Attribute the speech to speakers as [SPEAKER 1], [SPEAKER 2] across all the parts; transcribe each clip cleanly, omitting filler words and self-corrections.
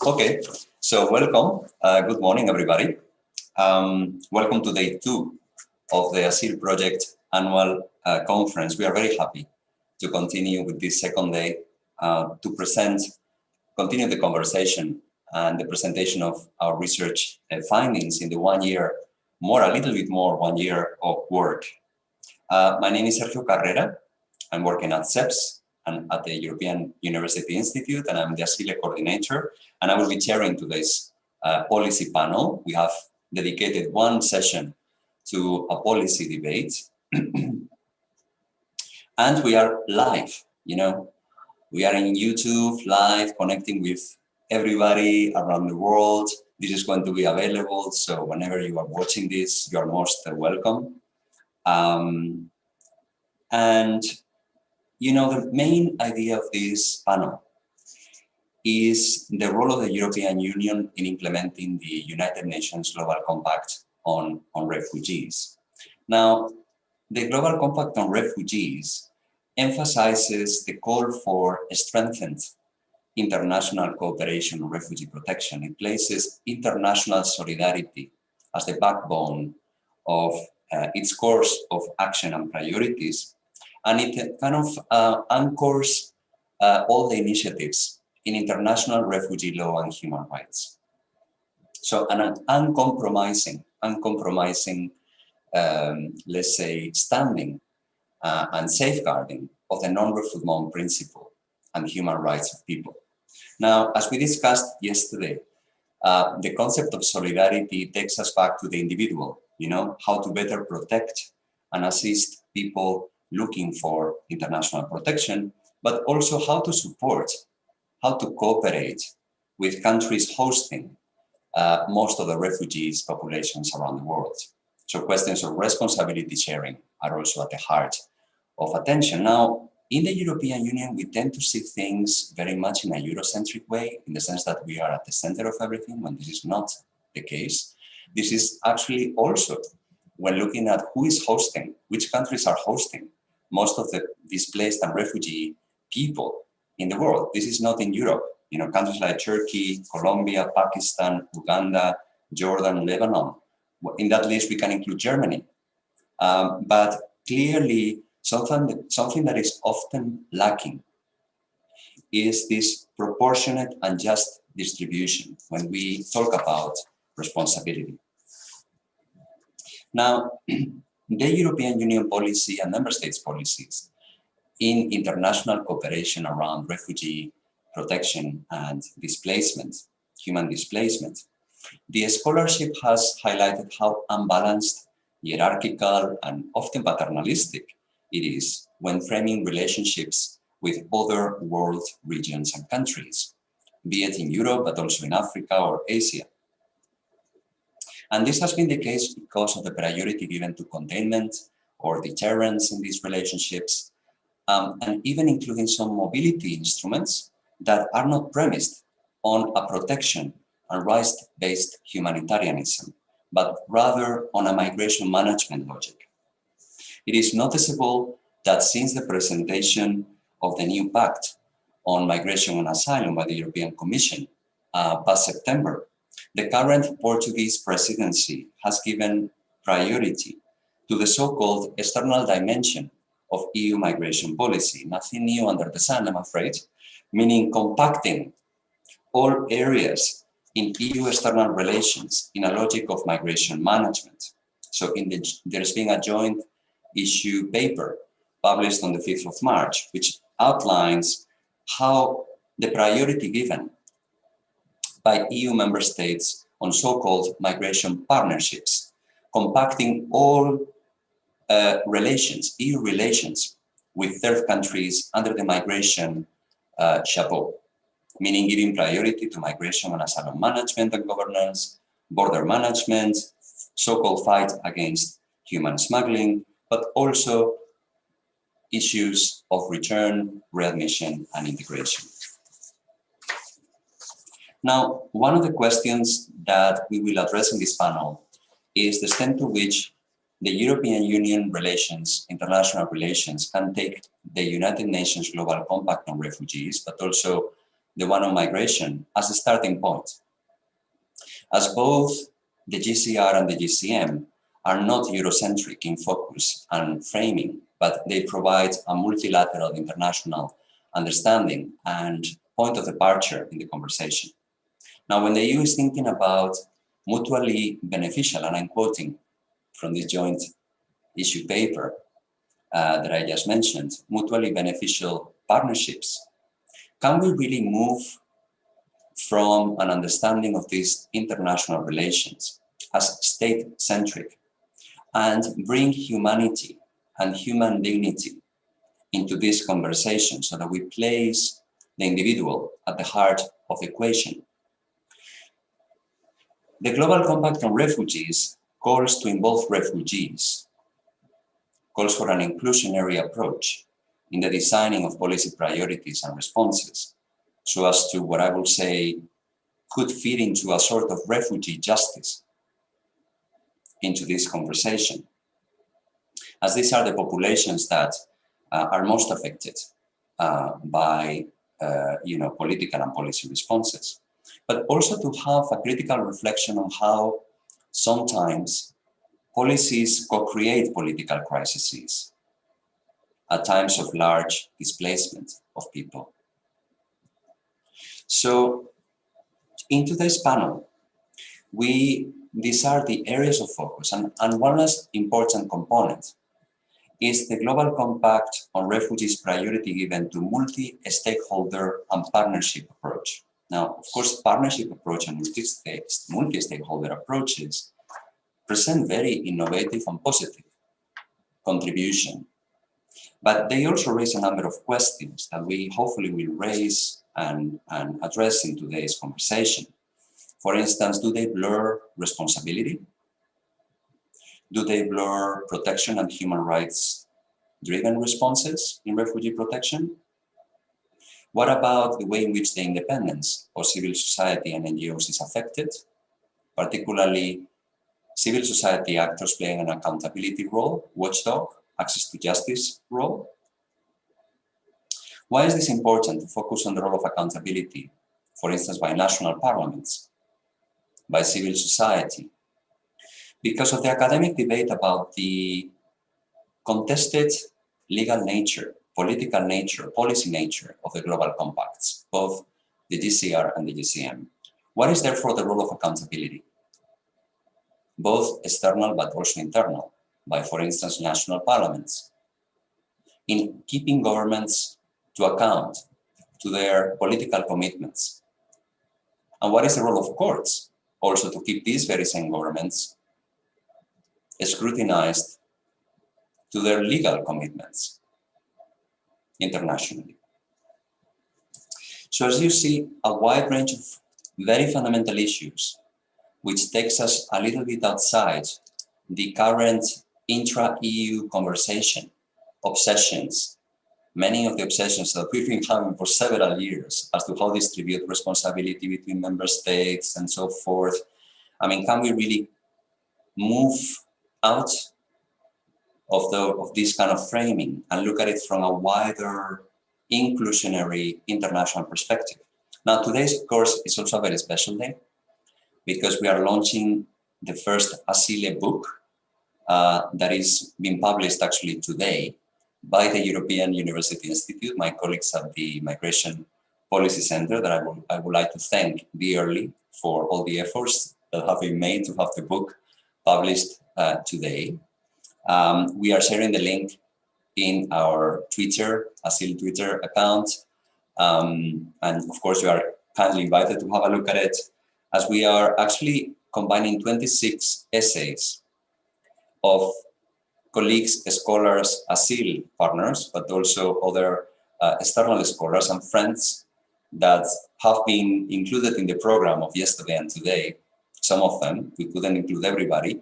[SPEAKER 1] Okay, so welcome. Good morning, everybody. Welcome to day 2 of the Aseal Project annual conference. We are very happy to continue with this second day to continue the conversation and the presentation of our research findings in the 1 year, a little bit more 1 year of work. My name is Sergio Carrera. I'm working at CEPS and at the European University Institute, and I'm the ASILE coordinator, and I will be chairing today's policy panel. We have dedicated one session to a policy debate, and we are live, we are in YouTube live, connecting with everybody around the world. This is going to be available, so whenever you are watching this, you are most welcome. The main idea of this panel is the role of the European Union in implementing the United Nations Global Compact on refugees. Now, the Global Compact on Refugees emphasizes the call for strengthened international cooperation on refugee protection. It places international solidarity as the backbone of its course of action and priorities, and it kind of anchors all the initiatives in international refugee law and human rights. So an uncompromising, let's say, standing and safeguarding of the non-refoulement principle and human rights of people. Now, as we discussed yesterday, the concept of solidarity takes us back to the individual, how to better protect and assist people looking for international protection, but also how to support, how to cooperate with countries hosting most of the refugees populations around the world. So questions of responsibility sharing are also at the heart of attention. Now, in the European Union, we tend to see things very much in a Eurocentric way, in the sense that we are at the center of everything, when this is not the case. This is actually also when looking at who is hosting, which countries are hosting most of the displaced and refugee people in the world. This is not in Europe. Countries like Turkey, Colombia, Pakistan, Uganda, Jordan, Lebanon. In that list, we can include Germany. But clearly, something that is often lacking is this proportionate and just distribution when we talk about responsibility. Now, the European Union policy and member states' policies in international cooperation around refugee protection and displacement, human displacement. The scholarship has highlighted how unbalanced, hierarchical, and often paternalistic it is when framing relationships with other world regions and countries, be it in Europe, but also in Africa or Asia. And this has been the case because of the priority given to containment or deterrence in these relationships, and even including some mobility instruments that are not premised on a protection and rights-based humanitarianism, but rather on a migration management logic. It is noticeable that since the presentation of the new Pact on Migration and Asylum by the European Commission past September, the current Portuguese presidency has given priority to the so-called external dimension of EU migration policy. Nothing new under the sun, I'm afraid, meaning compacting all areas in EU external relations in a logic of migration management. So there's been a joint issue paper published on the 5th of March, which outlines how the priority given by EU member states on so-called migration partnerships, compacting all EU relations with third countries under the migration chapeau, meaning giving priority to migration and asylum management and governance, border management, so-called fight against human smuggling, but also issues of return, readmission, and integration. Now, one of the questions that we will address in this panel is the extent to which the European Union relations, international relations, can take the United Nations Global Compact on Refugees, but also the one on migration, as a starting point. As both the GCR and the GCM are not Eurocentric in focus and framing, but they provide a multilateral international understanding and point of departure in the conversation. Now, when the EU is thinking about mutually beneficial, and I'm quoting from this joint issue paper that I just mentioned, mutually beneficial partnerships, can we really move from an understanding of these international relations as state-centric and bring humanity and human dignity into this conversation so that we place the individual at the heart of the equation? The Global Compact on Refugees calls to involve refugees, calls for an inclusionary approach in the designing of policy priorities and responses, so as to, what I will say, could fit into a sort of refugee justice into this conversation, as these are the populations that are most affected by political and policy responses. But also to have a critical reflection on how sometimes policies co-create political crises at times of large displacement of people. So in today's panel, these are the areas of focus, and one last important component is the Global Compact on Refugees priority given to multi-stakeholder and partnership approach. Now, of course, partnership approach and multi-stakeholder approaches present very innovative and positive contribution, but they also raise a number of questions that we hopefully will raise and address in today's conversation. For instance, do they blur responsibility? Do they blur protection and human rights driven responses in refugee protection? What about the way in which the independence of civil society and NGOs is affected, particularly civil society actors playing an accountability role, watchdog, access to justice role? Why is this important to focus on the role of accountability, for instance, by national parliaments, by civil society? Because of the academic debate about the contested legal nature, political nature, policy nature of the global compacts, both the GCR and the GCM. What is therefore the role of accountability? Both external but also internal, by, for instance, national parliaments, in keeping governments to account to their political commitments. And what is the role of courts? Also to keep these very same governments scrutinized to their legal commitments internationally. So as you see, a wide range of very fundamental issues, which takes us a little bit outside the current intra-EU conversation, obsessions, many of the obsessions that we've been having for several years as to how to distribute responsibility between member states and so forth. I mean, can we really move out of this kind of framing and look at it from a wider inclusionary international perspective? Now, today's course is also a very special day because we are launching the first ASILE book that is being published actually today by the European University Institute, my colleagues at the Migration Policy Center, that I would like to thank dearly for all the efforts that have been made to have the book published today. We are sharing the link in our Twitter, ASILE Twitter account. And of course, you are kindly invited to have a look at it, as we are actually combining 26 essays of colleagues, scholars, ASILE partners, but also other external scholars and friends that have been included in the program of yesterday and today. Some of them, we couldn't include everybody,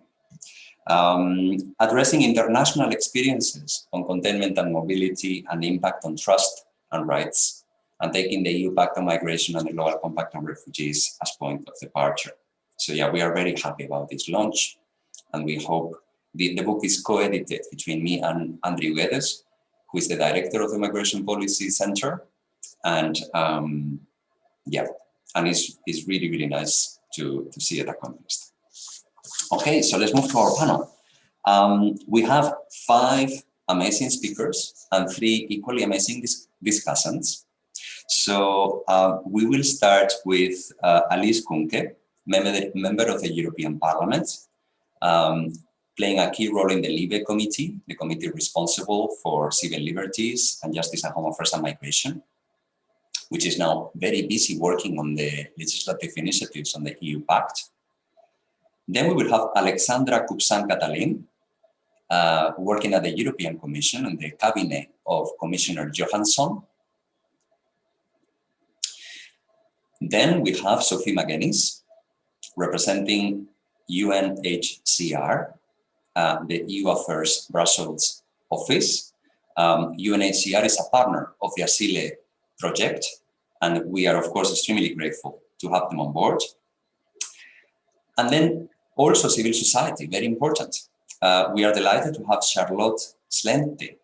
[SPEAKER 1] addressing international experiences on containment and mobility and impact on trust and rights, and taking the EU Pact on Migration and the Global Compact on Refugees as point of departure. So yeah, we are very happy about this launch, and we hope the book is co-edited between me and Andrew Guedes, who is the director of the Migration Policy Center, and Yeah, and it's really, really nice to see it accomplished. Okay, so let's move to our panel. We have 5 amazing speakers and 3 equally amazing discussants. So we will start with Alice Kuhnke, member of the European Parliament, playing a key role in the LIBE committee, the committee responsible for civil liberties and justice and home affairs and migration, which is now very busy working on the legislative initiatives on the EU Pact. Then we will have Alexandra Kupsan-Katalin, working at the European Commission and the cabinet of Commissioner Johansson. Then we have Sophie McGuinness, representing UNHCR, the EU Affairs Brussels office. UNHCR is a partner of the Aseal Project, and we are, of course, extremely grateful to have them on board. And then also civil society, very important. We are delighted to have Charlotte Slente,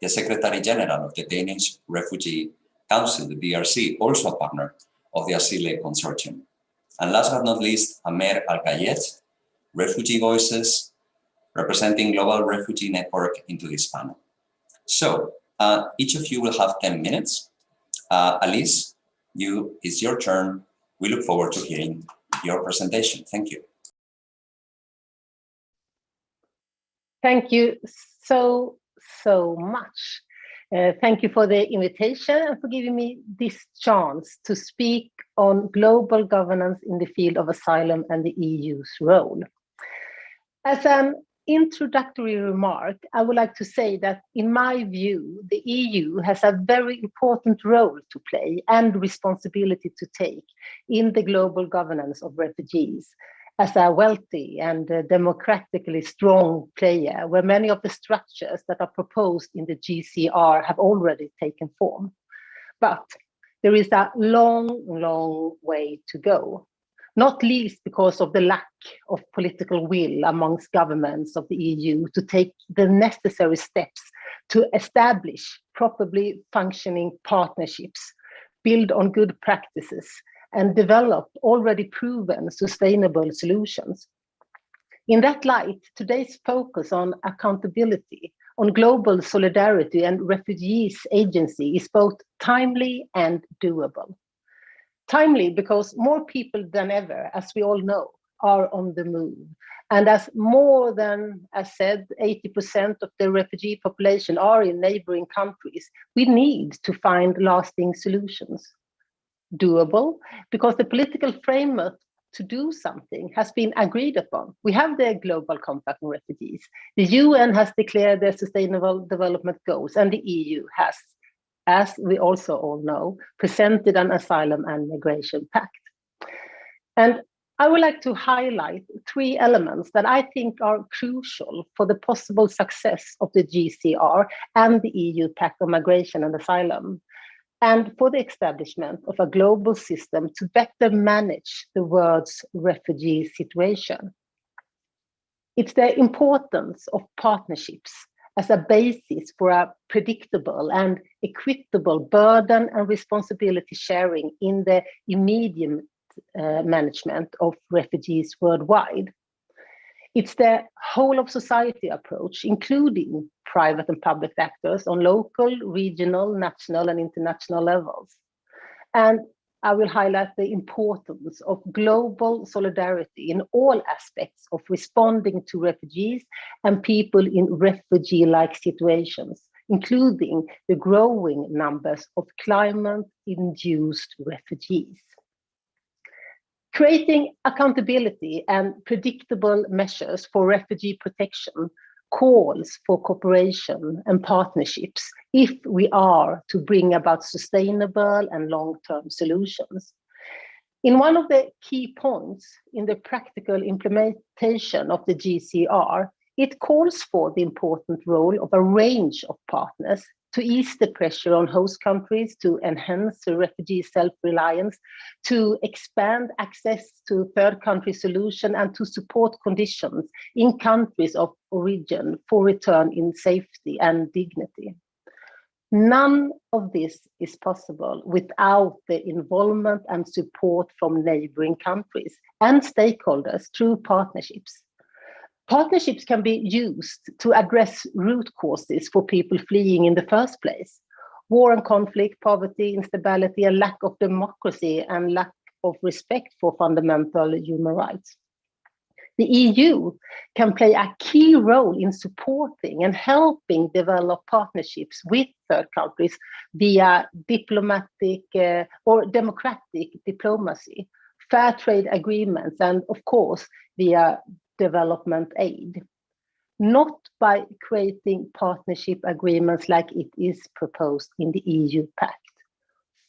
[SPEAKER 1] the Secretary General of the Danish Refugee Council, the DRC, also a partner of the ASILE Consortium. And last but not least, Amer Al-Kayet, Refugee Voices, representing Global Refugee Network into this panel. So each of you will have 10 minutes. Alice, it's your turn. We look forward to hearing your presentation. Thank you.
[SPEAKER 2] Thank you so much. Thank you for the invitation and for giving me this chance to speak on global governance in the field of asylum and the EU's role. As an introductory remark, I would like to say that in my view, the EU has a very important role to play and responsibility to take in the global governance of refugees as a wealthy and democratically strong player, where many of the structures that are proposed in the GCR have already taken form. But there is a long way to go, not least because of the lack of political will amongst governments of the EU to take the necessary steps to establish properly functioning partnerships, build on good practices, and develop already proven sustainable solutions. In that light, today's focus on accountability, on global solidarity and refugees agency is both timely and doable. Timely because more people than ever, as we all know, are on the move. And as more than, as said, 80% of the refugee population are in neighboring countries, we need to find lasting solutions. Doable because the political framework to do something has been agreed upon. We have the Global Compact on Refugees. The UN has declared their Sustainable Development Goals, and the EU has, as we also all know, presented an Asylum and Migration Pact. And I would like to highlight 3 elements that I think are crucial for the possible success of the GCR and the EU Pact on Migration and Asylum, and for the establishment of a global system to better manage the world's refugee situation. It's the importance of partnerships as a basis for a predictable and equitable burden and responsibility sharing in the immediate management of refugees worldwide. It's the whole of society approach, including private and public actors on local, regional, national, and international levels. And I will highlight the importance of global solidarity in all aspects of responding to refugees and people in refugee-like situations, including the growing numbers of climate-induced refugees. Creating accountability and predictable measures for refugee protection calls for cooperation and partnerships if we are to bring about sustainable and long-term solutions. In one of the key points in the practical implementation of the GCR, it calls for the important role of a range of partners to ease the pressure on host countries, to enhance the refugee self-reliance, to expand access to third country solution, and to support conditions in countries of origin for return in safety and dignity. None of this is possible without the involvement and support from neighboring countries and stakeholders through partnerships. Partnerships can be used to address root causes for people fleeing in the first place. War and conflict, poverty, instability, and lack of democracy, and lack of respect for fundamental human rights. The EU can play a key role in supporting and helping develop partnerships with third countries via diplomatic or democratic diplomacy, fair trade agreements, and of course, via development aid. Not by creating partnership agreements like it is proposed in the EU Pact,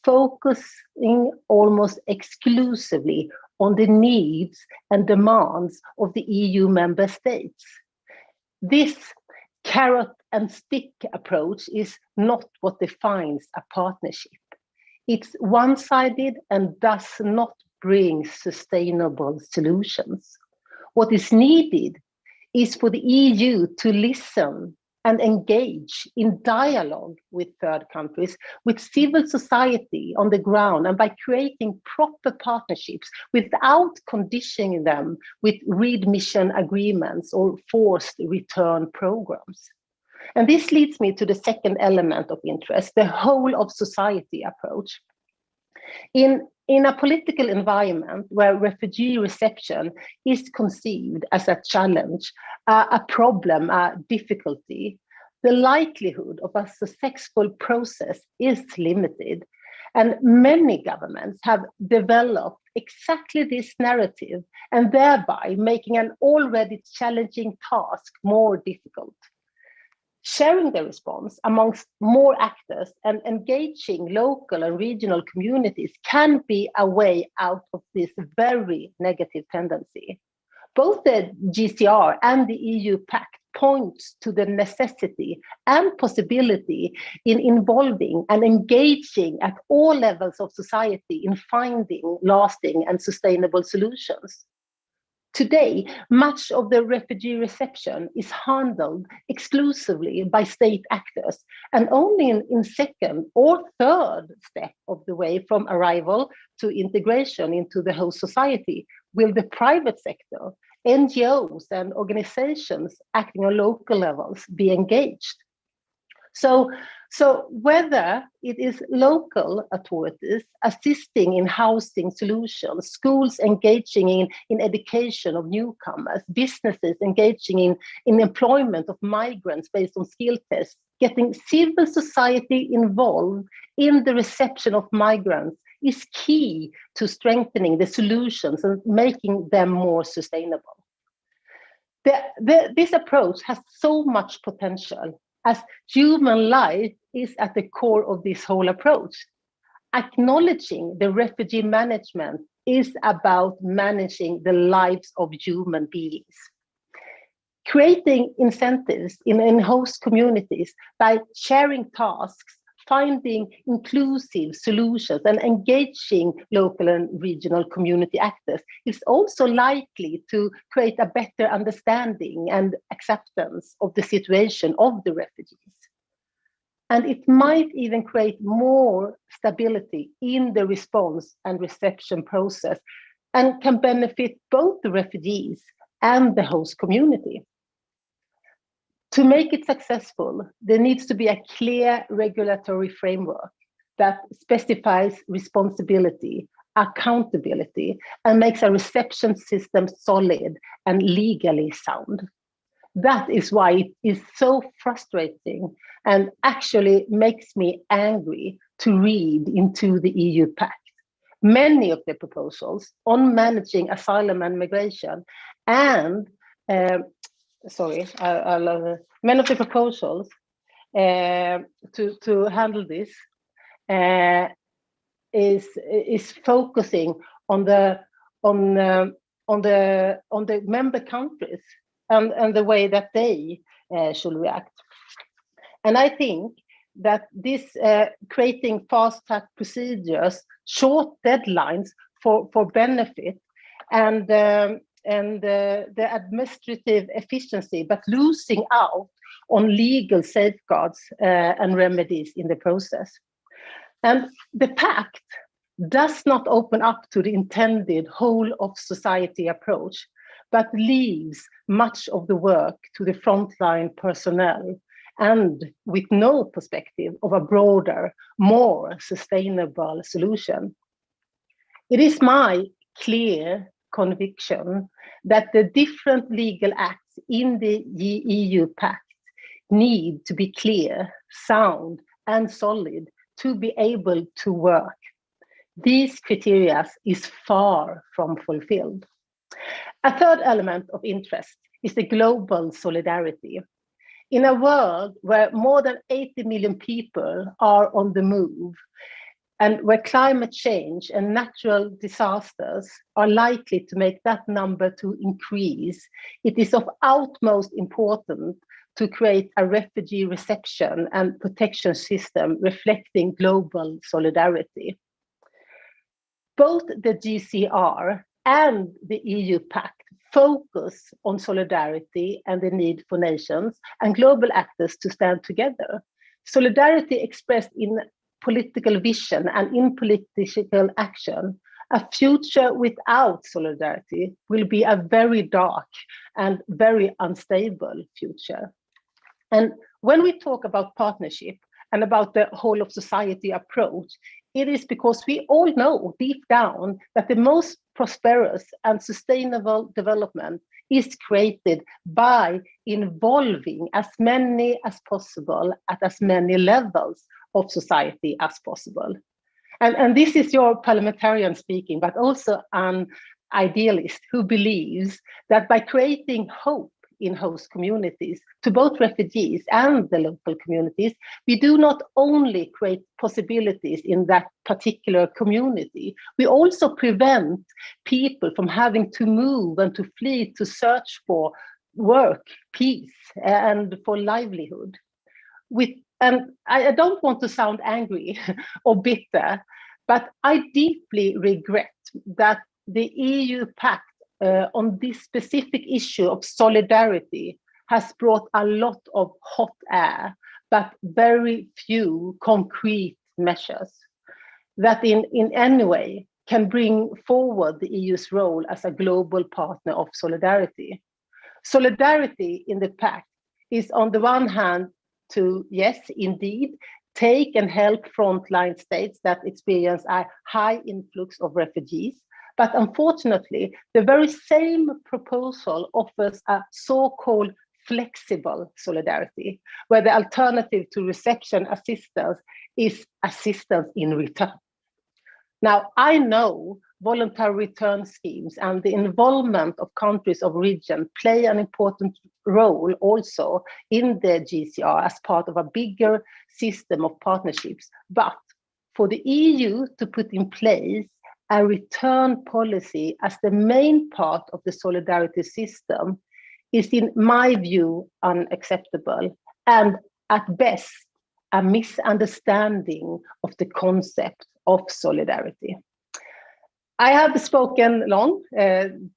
[SPEAKER 2] focusing almost exclusively on the needs and demands of the EU member states. This carrot and stick approach is not what defines a partnership. It's one-sided and does not bring sustainable solutions. What is needed is for the EU to listen and engage in dialogue with third countries, with civil society on the ground, and by creating proper partnerships without conditioning them with readmission agreements or forced return programs. And this leads me to the second element of interest, the whole of society approach. In a political environment where refugee reception is conceived as a challenge, a problem, a difficulty, the likelihood of a successful process is limited. And many governments have developed exactly this narrative, and thereby making an already challenging task more difficult. Sharing the response amongst more actors and engaging local and regional communities can be a way out of this very negative tendency. Both the GCR and the EU Pact points to the necessity and possibility in involving and engaging at all levels of society in finding lasting and sustainable solutions. Today, much of the refugee reception is handled exclusively by state actors, and only in second or third step of the way from arrival to integration into the host society will the private sector, NGOs and organizations acting on local levels be engaged. So whether it is local authorities assisting in housing solutions, schools engaging in education of newcomers, businesses engaging in employment of migrants based on skill tests, getting civil society involved in the reception of migrants is key to strengthening the solutions and making them more sustainable. This approach has so much potential, as human life is at the core of this whole approach. Acknowledging the refugee management is about managing the lives of human beings. Creating incentives in host communities by sharing tasks, finding inclusive solutions, and engaging local and regional community actors is also likely to create a better understanding and acceptance of the situation of the refugees. And it might even create more stability in the response and reception process, and can benefit both the refugees and the host community. To make it successful, there needs to be a clear regulatory framework that specifies responsibility, accountability, and makes a reception system solid and legally sound. That is why it is so frustrating and actually makes me angry to read into the EU Pact. Many of the proposals on managing asylum and migration and many of the proposals to handle this is focusing on the member countries and the way that they should react. And I think that this creating fast-track procedures, short deadlines for benefit, and the administrative efficiency, but losing out on legal safeguards and remedies in the process. And the pact does not open up to the intended whole of society approach, but leaves much of the work to the frontline personnel, and with no perspective of a broader, more sustainable solution. It is my clear conviction that the different legal acts in the EU Pact need to be clear, sound, and solid to be able to work. These criteria is far from fulfilled. A third element of interest is the global solidarity. In a world where more than 80 million people are on the move, and where climate change and natural disasters are likely to make that number to increase, it is of utmost importance to create a refugee reception and protection system reflecting global solidarity. Both the GCR and the EU Pact focus on solidarity and the need for nations and global actors to stand together. Solidarity expressed in political vision and in political action. A future without solidarity will be a very dark and very unstable future. And when we talk about partnership and about the whole of society approach, it is because we all know deep down that the most prosperous and sustainable development is created by involving as many as possible at as many levels of society as possible. And this is your parliamentarian speaking, but also an idealist who believes that by creating hope in host communities to both refugees and the local communities, we do not only create possibilities in that particular community, we also prevent people from having to move and to flee to search for work, peace, and for livelihood. And I don't want to sound angry or bitter, but I deeply regret that the EU Pact on this specific issue of solidarity has brought a lot of hot air, but very few concrete measures that in any way can bring forward the EU's role as a global partner of solidarity. Solidarity in the Pact is on the one hand to, yes, indeed, take and help frontline states that experience a high influx of refugees. But unfortunately, the very same proposal offers a so-called flexible solidarity, where the alternative to reception assistance is assistance in return. Now, I know voluntary return schemes and the involvement of countries of origin play an important role also in the GCR as part of a bigger system of partnerships. But for the EU to put in place a return policy as the main part of the solidarity system is, in my view, unacceptable and at best a misunderstanding of the concept of solidarity. I have spoken long, 10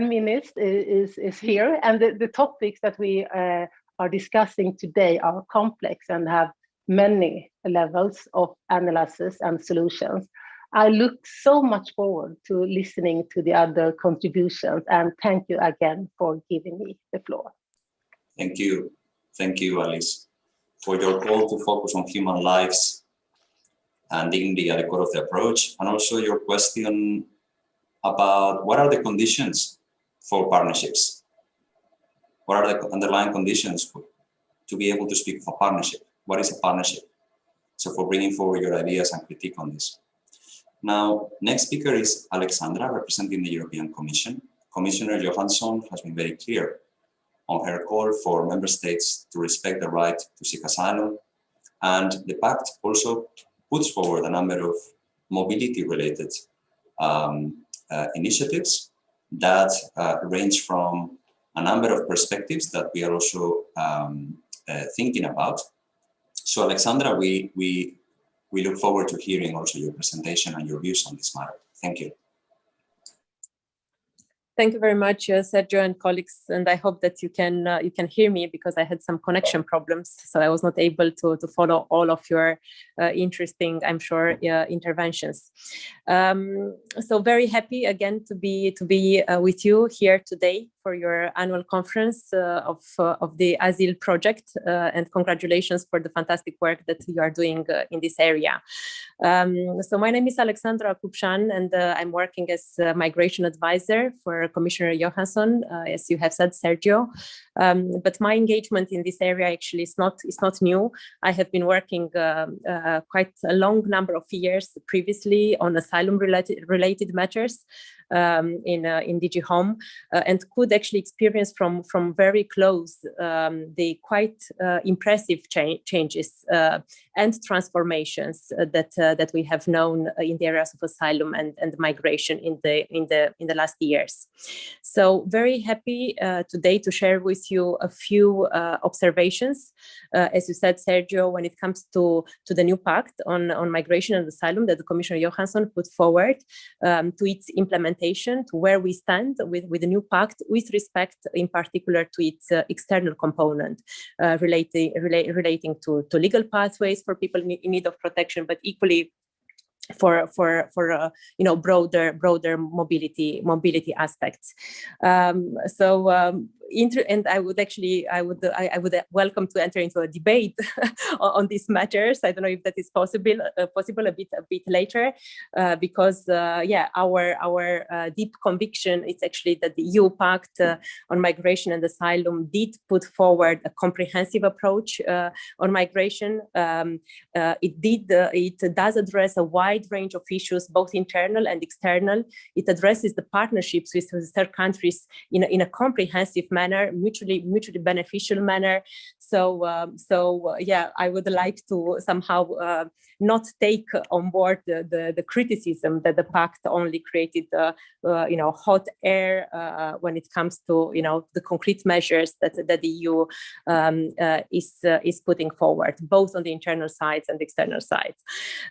[SPEAKER 2] minutes is here, and the topics that we are discussing today are complex and have many levels of analysis and solutions. I look so much forward to listening to the other contributions, and thank you again for giving me the floor.
[SPEAKER 1] Thank you, Alice, for your call to focus on human lives and dignity at the core of the approach, and also your question about what are the conditions for partnerships? What are the underlying conditions to be able to speak of a partnership? What is a partnership? So for bringing forward your ideas and critique on this. Now, next speaker is Alexandra, representing the European Commission. Commissioner Johansson has been very clear on her call for member states to respect the right to seek asylum. And the Pact also puts forward a number of mobility-related initiatives that range from a number of perspectives that we are also thinking about. So, Alexandra, we look forward to hearing also your presentation and your views on this matter. Thank you.
[SPEAKER 3] Thank you very much, Sergio and colleagues, and I hope that you can hear me, because I had some connection problems, so I was not able to follow all of your interesting, I'm sure, interventions. So very happy again to be with you here today for your annual conference of the Aseal Project, and congratulations for the fantastic work that you are doing in this area. So my name is Alexandra Kupchan, and I'm working as a migration advisor for Commissioner Johansson, as you have said, Sergio. But my engagement in this area actually is not new. I have been working quite a long number of years previously on asylum related matters in DG Home, and could actually experience from very close the quite impressive changes and transformations that we have known in the areas of asylum and migration in the last years. So very happy today to share with you a few observations, as you said, Sergio, when it comes to the new pact on migration and asylum that the Commissioner Johansson put forward, to its implementation, to where we stand with the new pact with respect in particular to its external component, relating to legal pathways for people in need of protection, but equally for broader mobility aspects. And I would welcome to enter into a debate on these matters. I don't know if that is possible a bit later, because our deep conviction is actually that the EU Pact on migration and asylum did put forward a comprehensive approach on migration. It does address a wide range of issues, both internal and external. It addresses the partnerships with third countries in a comprehensive manner, mutually beneficial manner. So I would like to somehow not take on board the criticism that the pact only created hot air when it comes to the concrete measures that the EU is putting forward, both on the internal sides and external sides.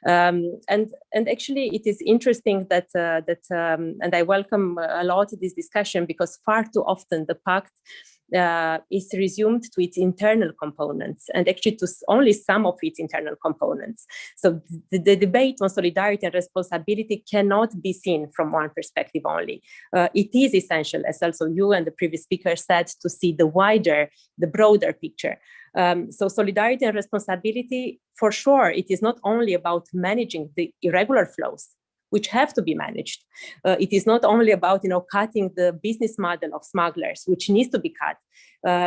[SPEAKER 3] And actually, it is interesting that and I welcome a lot this discussion, because far too often the pact is resumed to its internal components, and actually to only some of its internal components. So the debate on solidarity and responsibility cannot be seen from one perspective only. It is essential, as also you and the previous speaker said, to see the broader picture. So solidarity and responsibility, for sure, it is not only about managing the irregular flows, which have to be managed. It is not only about cutting the business model of smugglers, which needs to be cut.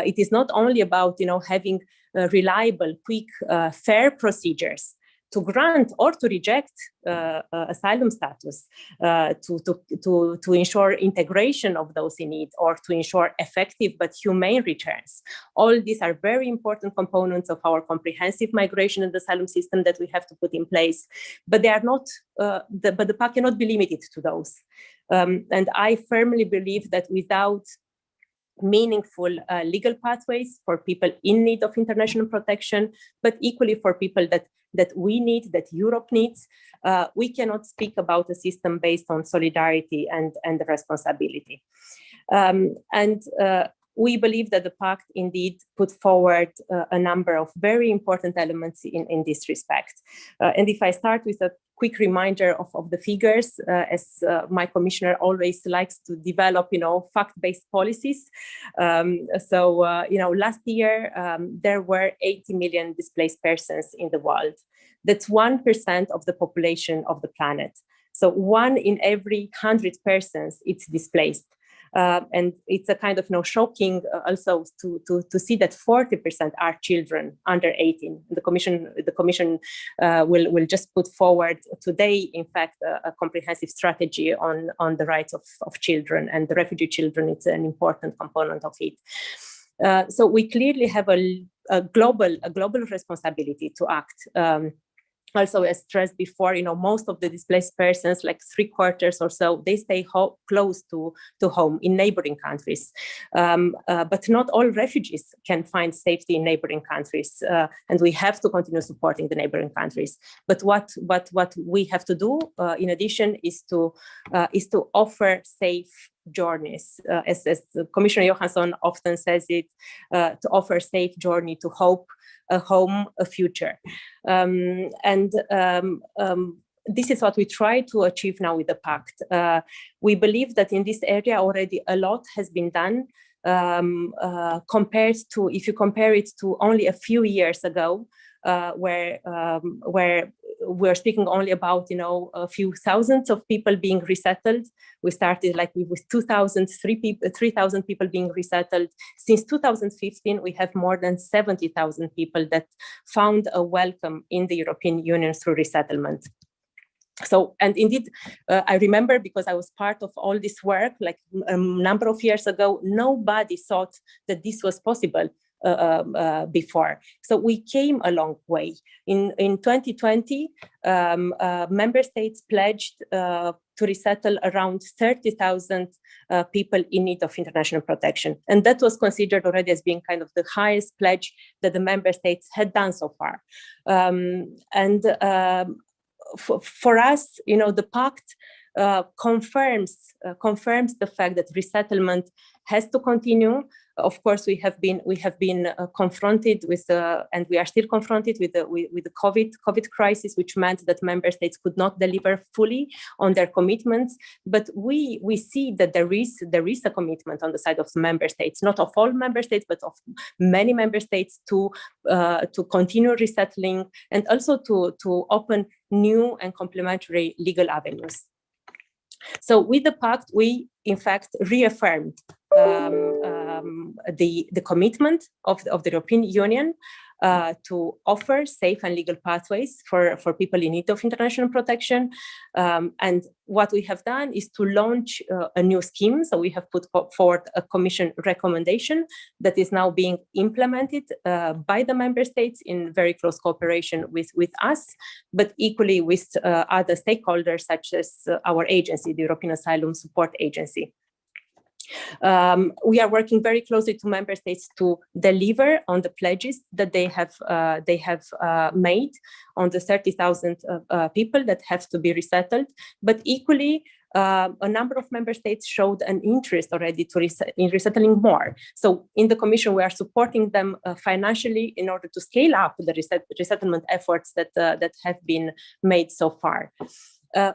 [SPEAKER 3] It is not only about having reliable, quick, fair procedures to grant or to reject asylum status, to ensure integration of those in need, or to ensure effective but humane returns. All these are very important components of our comprehensive migration and asylum system that we have to put in place, but they are not. But the pact cannot be limited to those. And I firmly believe that without meaningful legal pathways for people in need of international protection, but equally for people that we need, that Europe needs, we cannot speak about a system based on solidarity and responsibility. We believe that the pact indeed put forward a number of very important elements in this respect. And if I start with a quick reminder of the figures, as my commissioner always likes to develop, fact-based policies. Last year, there were 80 million displaced persons in the world. That's 1% of the population of the planet. So 1 in every 100 persons, it's displaced. And it's a kind of shocking also to see that 40% are children under 18. The Commission will just put forward today, in fact, a comprehensive strategy on the rights of children, and the refugee children. It's an important component of it. So we clearly have a global responsibility to act. Also, as stressed before, most of the displaced persons, like 3/4 or so, they stay close to home in neighboring countries. But not all refugees can find safety in neighboring countries, and we have to continue supporting the neighboring countries. But what we have to do, in addition, is to offer safe journeys, as Commissioner Johansson often says it, to offer safe journey to hope, a home, a future. This is what we try to achieve now with the Pact. We believe that in this area already a lot has been done, compared to, if you compare it to only a few years ago, where we're speaking only about, a few thousands of people being resettled. We started with 3,000 people being resettled. Since 2015, we have more than 70,000 people that found a welcome in the European Union through resettlement. So, and indeed, I remember, because I was part of all this work, like a number of years ago, nobody thought that this was possible before. So we came a long way. In 2020, member states pledged to resettle around 30,000 people in need of international protection. And that was considered already as being kind of the highest pledge that the member states had done so far. For us, the Pact confirms the fact that resettlement has to continue. Of course, we have been confronted with, and we are still confronted with the COVID crisis, which meant that member states could not deliver fully on their commitments. But we see that there is a commitment on the side of the member states, not of all member states, but of many member states, to continue resettling and also to open new and complementary legal avenues. So with the Pact, we in fact reaffirmed the commitment of the European Union to offer safe and legal pathways for people in need of international protection. And what we have done is to launch a new scheme. So we have put forward a Commission recommendation that is now being implemented by the member states in very close cooperation with us, but equally with other stakeholders, such as our agency, the European Asylum Support Agency. We are working very closely to member states to deliver on the pledges that they have made on the 30,000 people that have to be resettled. But equally, a number of member states showed an interest already in resettling more. So in the Commission, we are supporting them financially in order to scale up the resettlement efforts that have been made so far.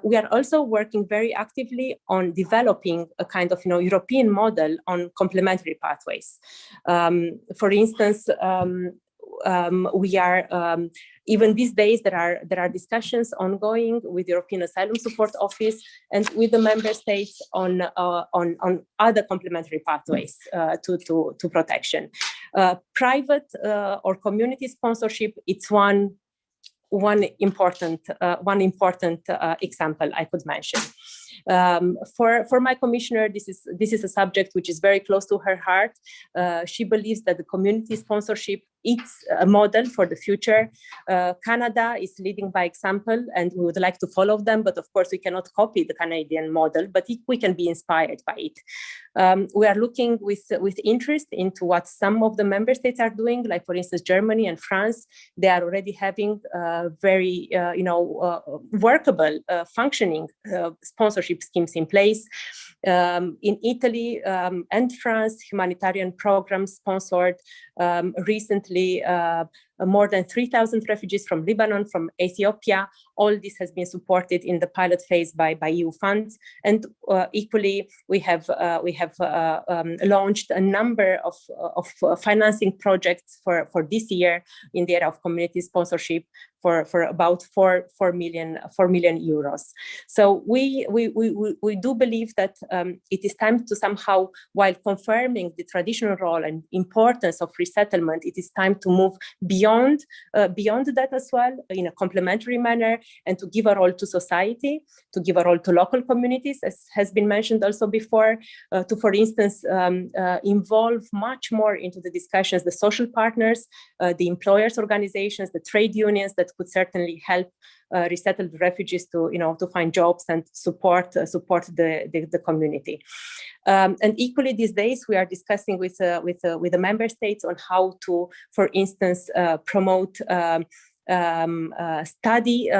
[SPEAKER 3] We are also working very actively on developing a kind of European model on complementary pathways. For instance, we are even these days there are discussions ongoing with the European Asylum Support Office and with the member states on other complementary pathways to protection. Private or community sponsorship, it's one important example I could mention. For my commissioner, this is a subject which is very close to her heart. She believes that the community sponsorship it's a model for the future. Canada is leading by example, and we would like to follow them. But of course, we cannot copy the Canadian model, but we can be inspired by it. We are looking with interest into what some of the member states are doing, like for instance, Germany and France. They are already having very, workable, functioning sponsorship schemes in place. In Italy and France, humanitarian programs sponsored recently more than 3,000 refugees from Lebanon, from Ethiopia. All this has been supported in the pilot phase by EU funds. And equally, we have launched a number of financing projects for this year in the area of community sponsorship for about 4 million euros. So we do believe that it is time to somehow, while confirming the traditional role and importance of resettlement, it is time to move beyond beyond that as well, in a complementary manner, and to give a role to society, to give a role to local communities, as has been mentioned also before, to, for instance, involve much more into the discussions the social partners, the employers' organizations, the trade unions that could certainly help resettled refugees to, to find jobs and support the community. And equally, these days we are discussing with the member states on how to, for instance, promote study,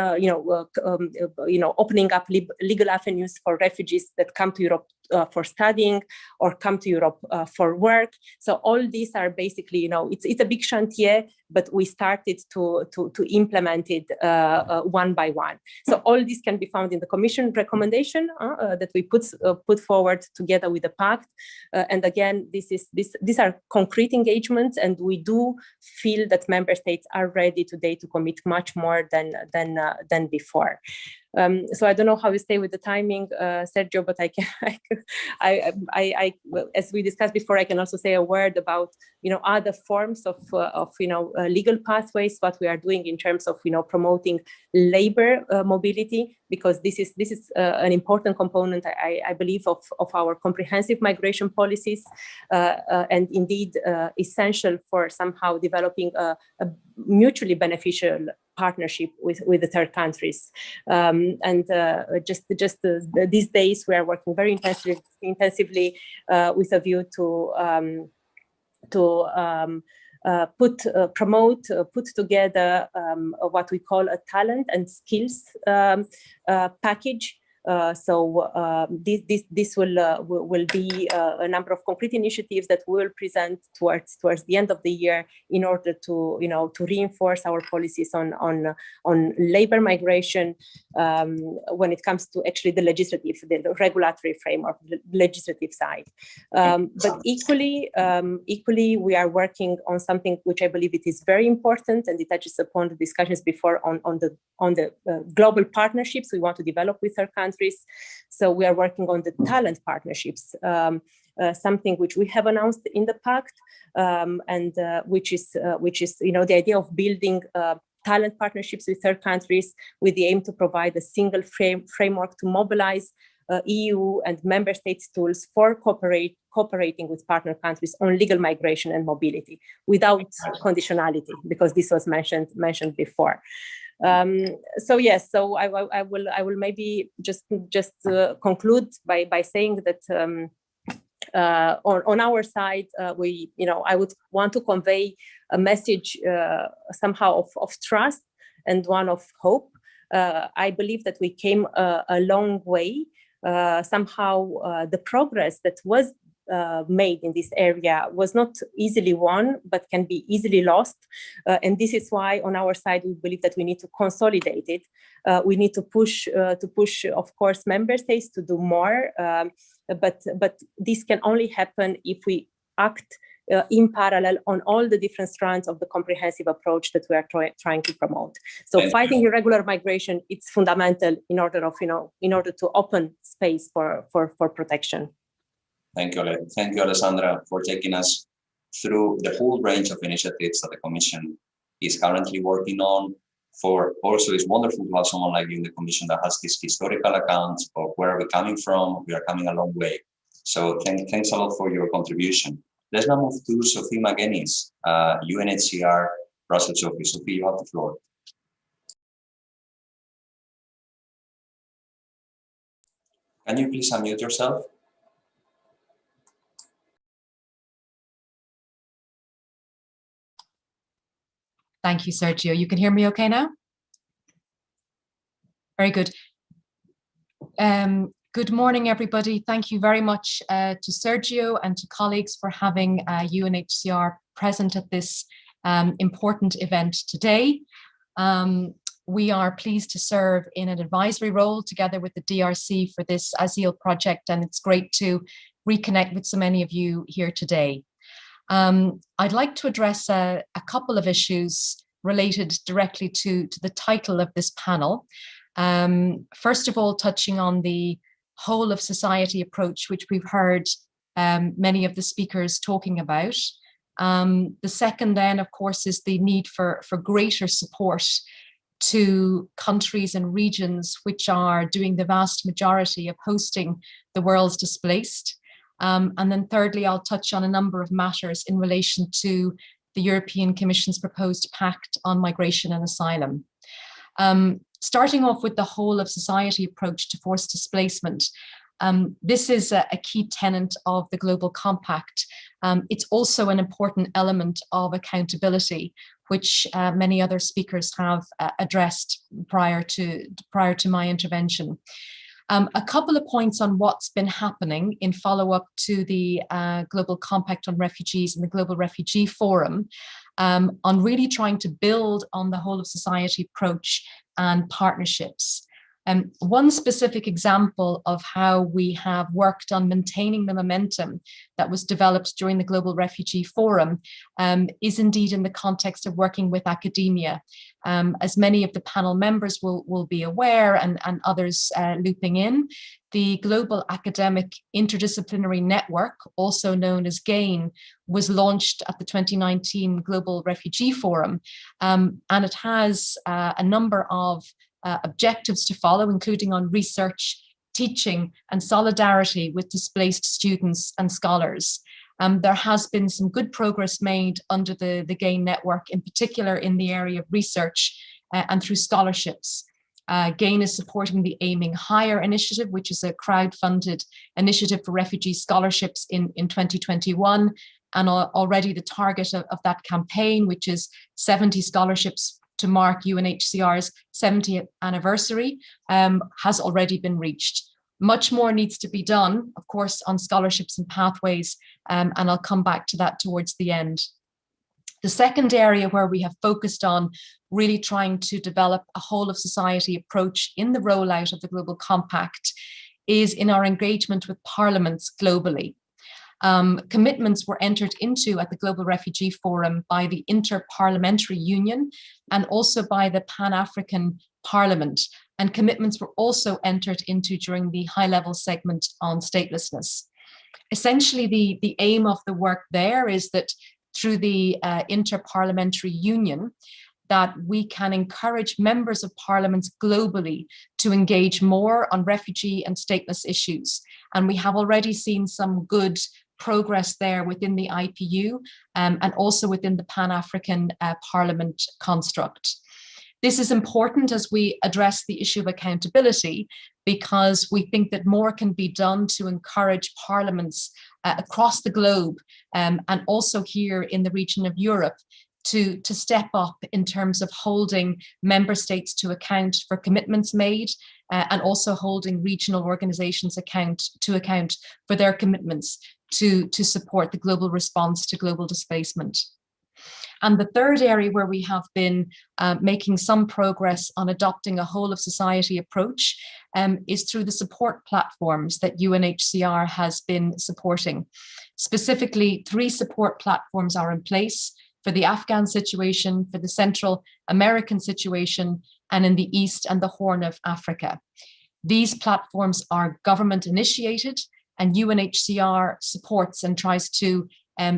[SPEAKER 3] opening up legal avenues for refugees that come to Europe for studying or come to Europe for work. So all these are basically, it's a big chantier, but we started to implement it one by one. So all this can be found in the Commission recommendation that we put forward together with the Pact. And again, these are concrete engagements, and we do feel that member states are ready today to commit much more than before. So I don't know how you stay with the timing, Sergio, but as we discussed before, I can also say a word about, other forms of legal pathways, what we are doing in terms of, promoting labor mobility, because this is an important component, I believe, of our comprehensive migration policies, and indeed essential for somehow developing a mutually beneficial partnership with the third countries. Just these days, we are working very intensively with a view to put together what we call a talent and skills package. This will be a number of concrete initiatives that we will present towards the end of the year in order to reinforce our policies on labor migration when it comes to actually the regulatory framework, the legislative side. But equally, we are working on something which I believe it is very important, and it touches upon the discussions before on the global partnerships we want to develop with our countries. So we are working on the talent partnerships, something which we have announced in the Pact, and which is the idea of building talent partnerships with third countries with the aim to provide a single framework to mobilize EU and member states tools for cooperating with partner countries on legal migration and mobility without conditionality, because this was mentioned before. So yes, so I will maybe just conclude by saying that on our side, I would want to convey a message somehow of trust and one of hope. I believe that we came a long way. Somehow the progress that was made in this area was not easily won, but can be easily lost. And this is why on our side, we believe that we need to consolidate it. We need to push, of course, member states to do more. But this can only happen if we act in parallel on all the different strands of the comprehensive approach that we are trying to promote. So fighting irregular migration, it's fundamental in order to open space for protection.
[SPEAKER 1] Thank you, Alessandra, for taking us through the whole range of initiatives that the Commission is currently working on. Also, it's wonderful to have someone like you in the Commission that has this historical account of where we're coming from. We are coming a long way. So thanks a lot for your contribution. Let's now move to Sophie McGuinness, UNHCR Brussels office. Sophie, you have the floor. Can you please unmute yourself?
[SPEAKER 4] Thank you, Sergio. You can hear me okay now? Very good. Good morning, everybody. Thank you very much to Sergio and to colleagues for having UNHCR present at this important event today. We are pleased to serve in an advisory role together with the DRC for this Aseal project, and it's great to reconnect with so many of you here today. I'd like to address a couple of issues related directly to the title of this panel. First of all, touching on the whole of society approach, which we've heard many of the speakers talking about, The second then, of course, is the need for greater support to countries and regions which are doing the vast majority of hosting the world's displaced. And then thirdly, I'll touch on a number of matters in relation to the European Commission's proposed pact on migration and asylum. Starting off with the whole of society approach to forced displacement. This is a key tenet of the Global Compact. It's also an important element of accountability, which many other speakers have addressed prior to my intervention. A couple of points on what's been happening in follow-up to the Global Compact on Refugees and the Global Refugee Forum, on really trying to build on the whole of society approach and partnerships. One specific example of how we have worked on maintaining the momentum that was developed during the Global Refugee Forum is indeed in the context of working with academia. As many of the panel members will be aware, and others looping in, the Global Academic Interdisciplinary Network, also known as GAIN, was launched at the 2019 Global Refugee Forum, and it has a number of objectives to follow, including on research, teaching, and solidarity with displaced students and scholars. There has been some good progress made under the GAIN network, in particular in the area of research and through scholarships. GAIN is supporting the Aiming Higher initiative, which is a crowd-funded initiative for refugee scholarships in 2021. And already the target of that campaign, which is 70 scholarships to mark UNHCR's 70th anniversary, has already been reached. Much more needs to be done, of course, on scholarships and pathways, and I'll come back to that towards the end. The second area where we have focused on really trying to develop a whole of society approach in the rollout of the Global Compact is in our engagement with parliaments globally. Commitments were entered into at the Global Refugee Forum by the Inter-Parliamentary Union and also by the Pan-African Parliament. And commitments were also entered into during the high-level segment on statelessness. Essentially, the aim of the work there is that through the Inter-Parliamentary Union, that we can encourage members of parliaments globally to engage more on refugee and stateless issues. And we have already seen some good progress there within the IPU and also within the Pan-African Parliament construct. This is important as we address the issue of accountability, because we think that more can be done to encourage parliaments across the globe and also here in the region of Europe to step up in terms of holding member states to account for commitments made and also holding regional organizations to account for their commitments to support the global response to global displacement. And the third area where we have been making some progress on adopting a whole of society approach is through the support platforms that UNHCR has been supporting. Specifically, 3 support platforms are in place for the Afghan situation, for the Central American situation, and in the East and the Horn of Africa. These platforms are government initiated, and UNHCR supports and tries to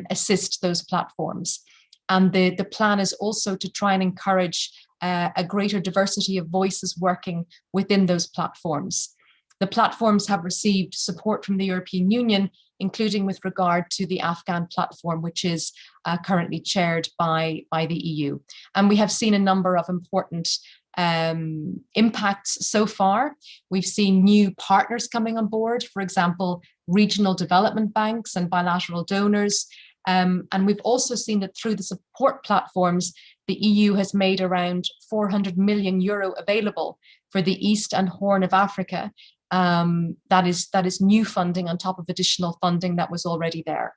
[SPEAKER 4] assist those platforms. And the plan is also to try and encourage a greater diversity of voices working within those platforms. The platforms have received support from the European Union, including with regard to the Afghan platform, which is currently chaired by the EU. And we have seen a number of important impacts so far. We've seen new partners coming on board, for example, regional development banks and bilateral donors. And we've also seen that through the support platforms, the EU has made around 400 million euro available for the East and Horn of Africa. That is new funding on top of additional funding that was already there.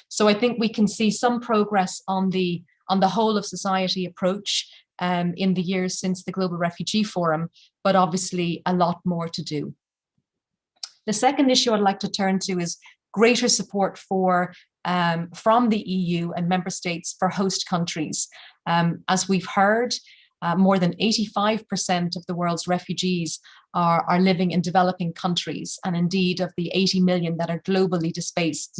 [SPEAKER 4] So I think we can see some progress on the whole of society approach in the years since the Global Refugee Forum, but obviously a lot more to do. The second issue I'd like to turn to is greater support from the EU and member states for host countries. As we've heard, more than 85% of the world's refugees are living in developing countries. And indeed, of the 80 million that are globally displaced,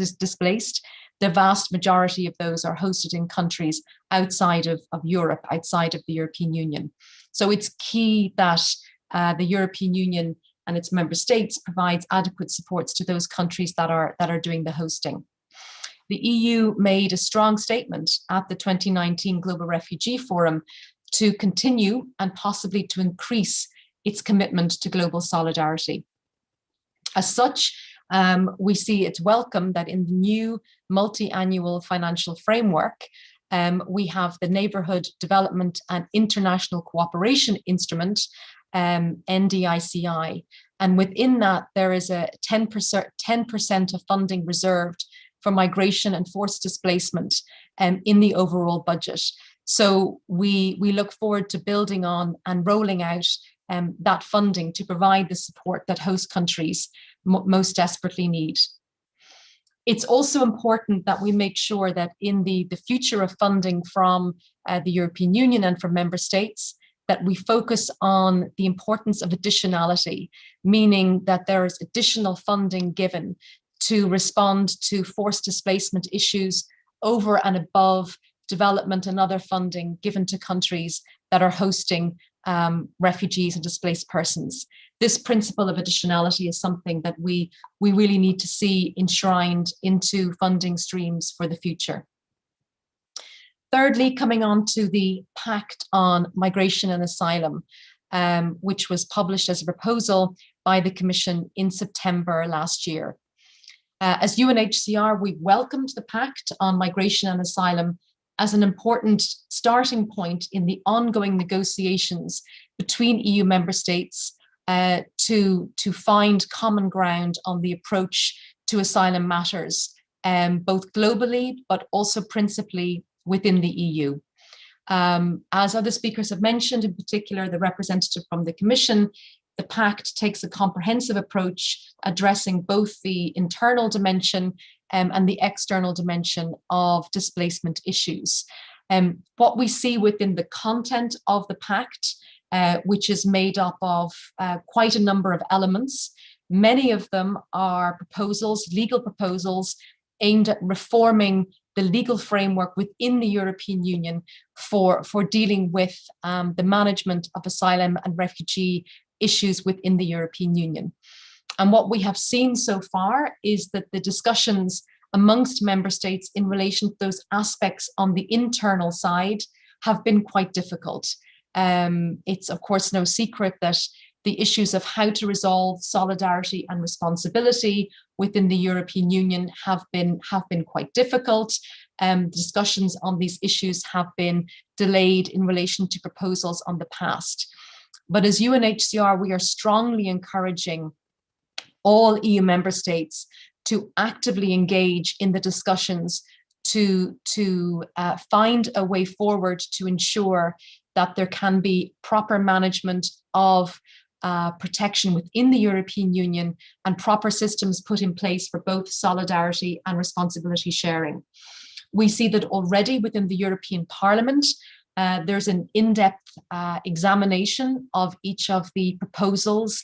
[SPEAKER 4] the vast majority of those are hosted in countries outside of Europe, outside of the European Union. So it's key that the European Union and its member states provides adequate supports to those countries that are doing the hosting. The EU made a strong statement at the 2019 Global Refugee Forum to continue and possibly to increase its commitment to global solidarity. As such, we see it's welcome that in the new multi-annual financial framework, we have the Neighbourhood Development and International Cooperation Instrument, NDICI, and within that there is a 10% of funding reserved for migration and forced displacement in the overall budget. So we look forward to building on and rolling out that funding to provide the support that host countries most desperately need. It's also important that we make sure that in the future of funding from the European Union and from member states, that we focus on the importance of additionality, meaning that there is additional funding given to respond to forced displacement issues over and above development and other funding given to countries that are hosting refugees and displaced persons. This principle of additionality is something that we really need to see enshrined into funding streams for the future. Thirdly, coming on to the Pact on Migration and Asylum, which was published as a proposal by the Commission in September last year. As UNHCR, we welcomed the Pact on Migration and Asylum as an important starting point in the ongoing negotiations between EU member states to find common ground on the approach to asylum matters, both globally, but also principally within the EU. As other speakers have mentioned, in particular, the representative from the Commission, the Pact takes a comprehensive approach addressing both the internal dimension and the external dimension of displacement issues. What we see within the content of the Pact, which is made up of quite a number of elements, many of them are proposals, legal proposals, aimed at reforming the legal framework within the European Union for dealing with the management of asylum and refugee issues within the European Union. And what we have seen so far is that the discussions amongst member states in relation to those aspects on the internal side have been quite difficult. It's of course no secret that the issues of how to resolve solidarity and responsibility within the European Union have been quite difficult. Discussions on these issues have been delayed in relation to proposals on the past. But as UNHCR, we are strongly encouraging all EU member states to actively engage in the discussions to find a way forward to ensure that there can be proper management of protection within the European Union and proper systems put in place for both solidarity and responsibility sharing. We see that already within the European Parliament, there's an in-depth examination of each of the proposals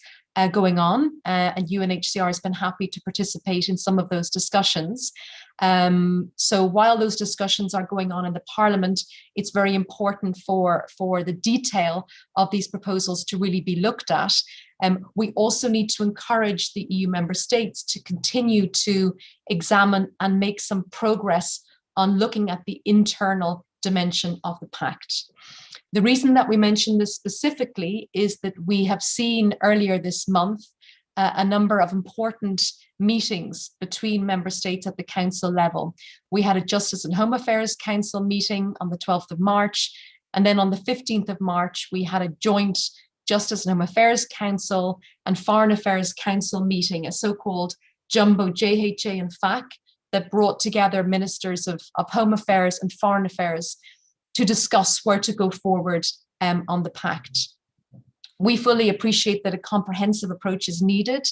[SPEAKER 4] going on, and UNHCR has been happy to participate in some of those discussions. So while those discussions are going on in the Parliament, it's very important for the detail of these proposals to really be looked at. We also need to encourage the EU member states to continue to examine and make some progress on looking at the internal dimension of the Pact. The reason that we mention this specifically is that we have seen earlier this month a number of important meetings between member states at the council level. We had a Justice and Home Affairs Council meeting on the 12th of March, and then on the 15th of March, we had a joint Justice and Home Affairs Council and Foreign Affairs Council meeting, a so-called jumbo JHA and FAC that brought together ministers of Home Affairs and Foreign Affairs to discuss where to go forward on the Pact. We fully appreciate that a comprehensive approach is needed,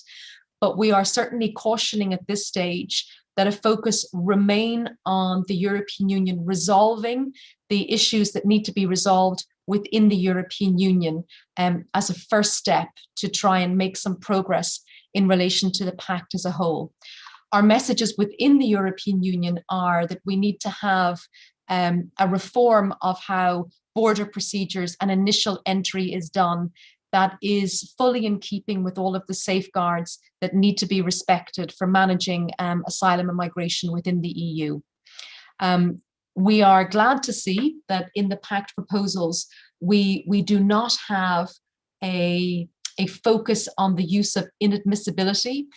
[SPEAKER 4] but we are certainly cautioning at this stage that a focus remain on the European Union resolving the issues that need to be resolved within the European Union as a first step to try and make some progress in relation to the pact as a whole. Our messages within the European Union are that we need to have a reform of how border procedures and initial entry is done that is fully in keeping with all of the safeguards that need to be respected for managing asylum and migration within the EU. We are glad to see that in the pact proposals, we do not have a focus on the use of inadmissibility,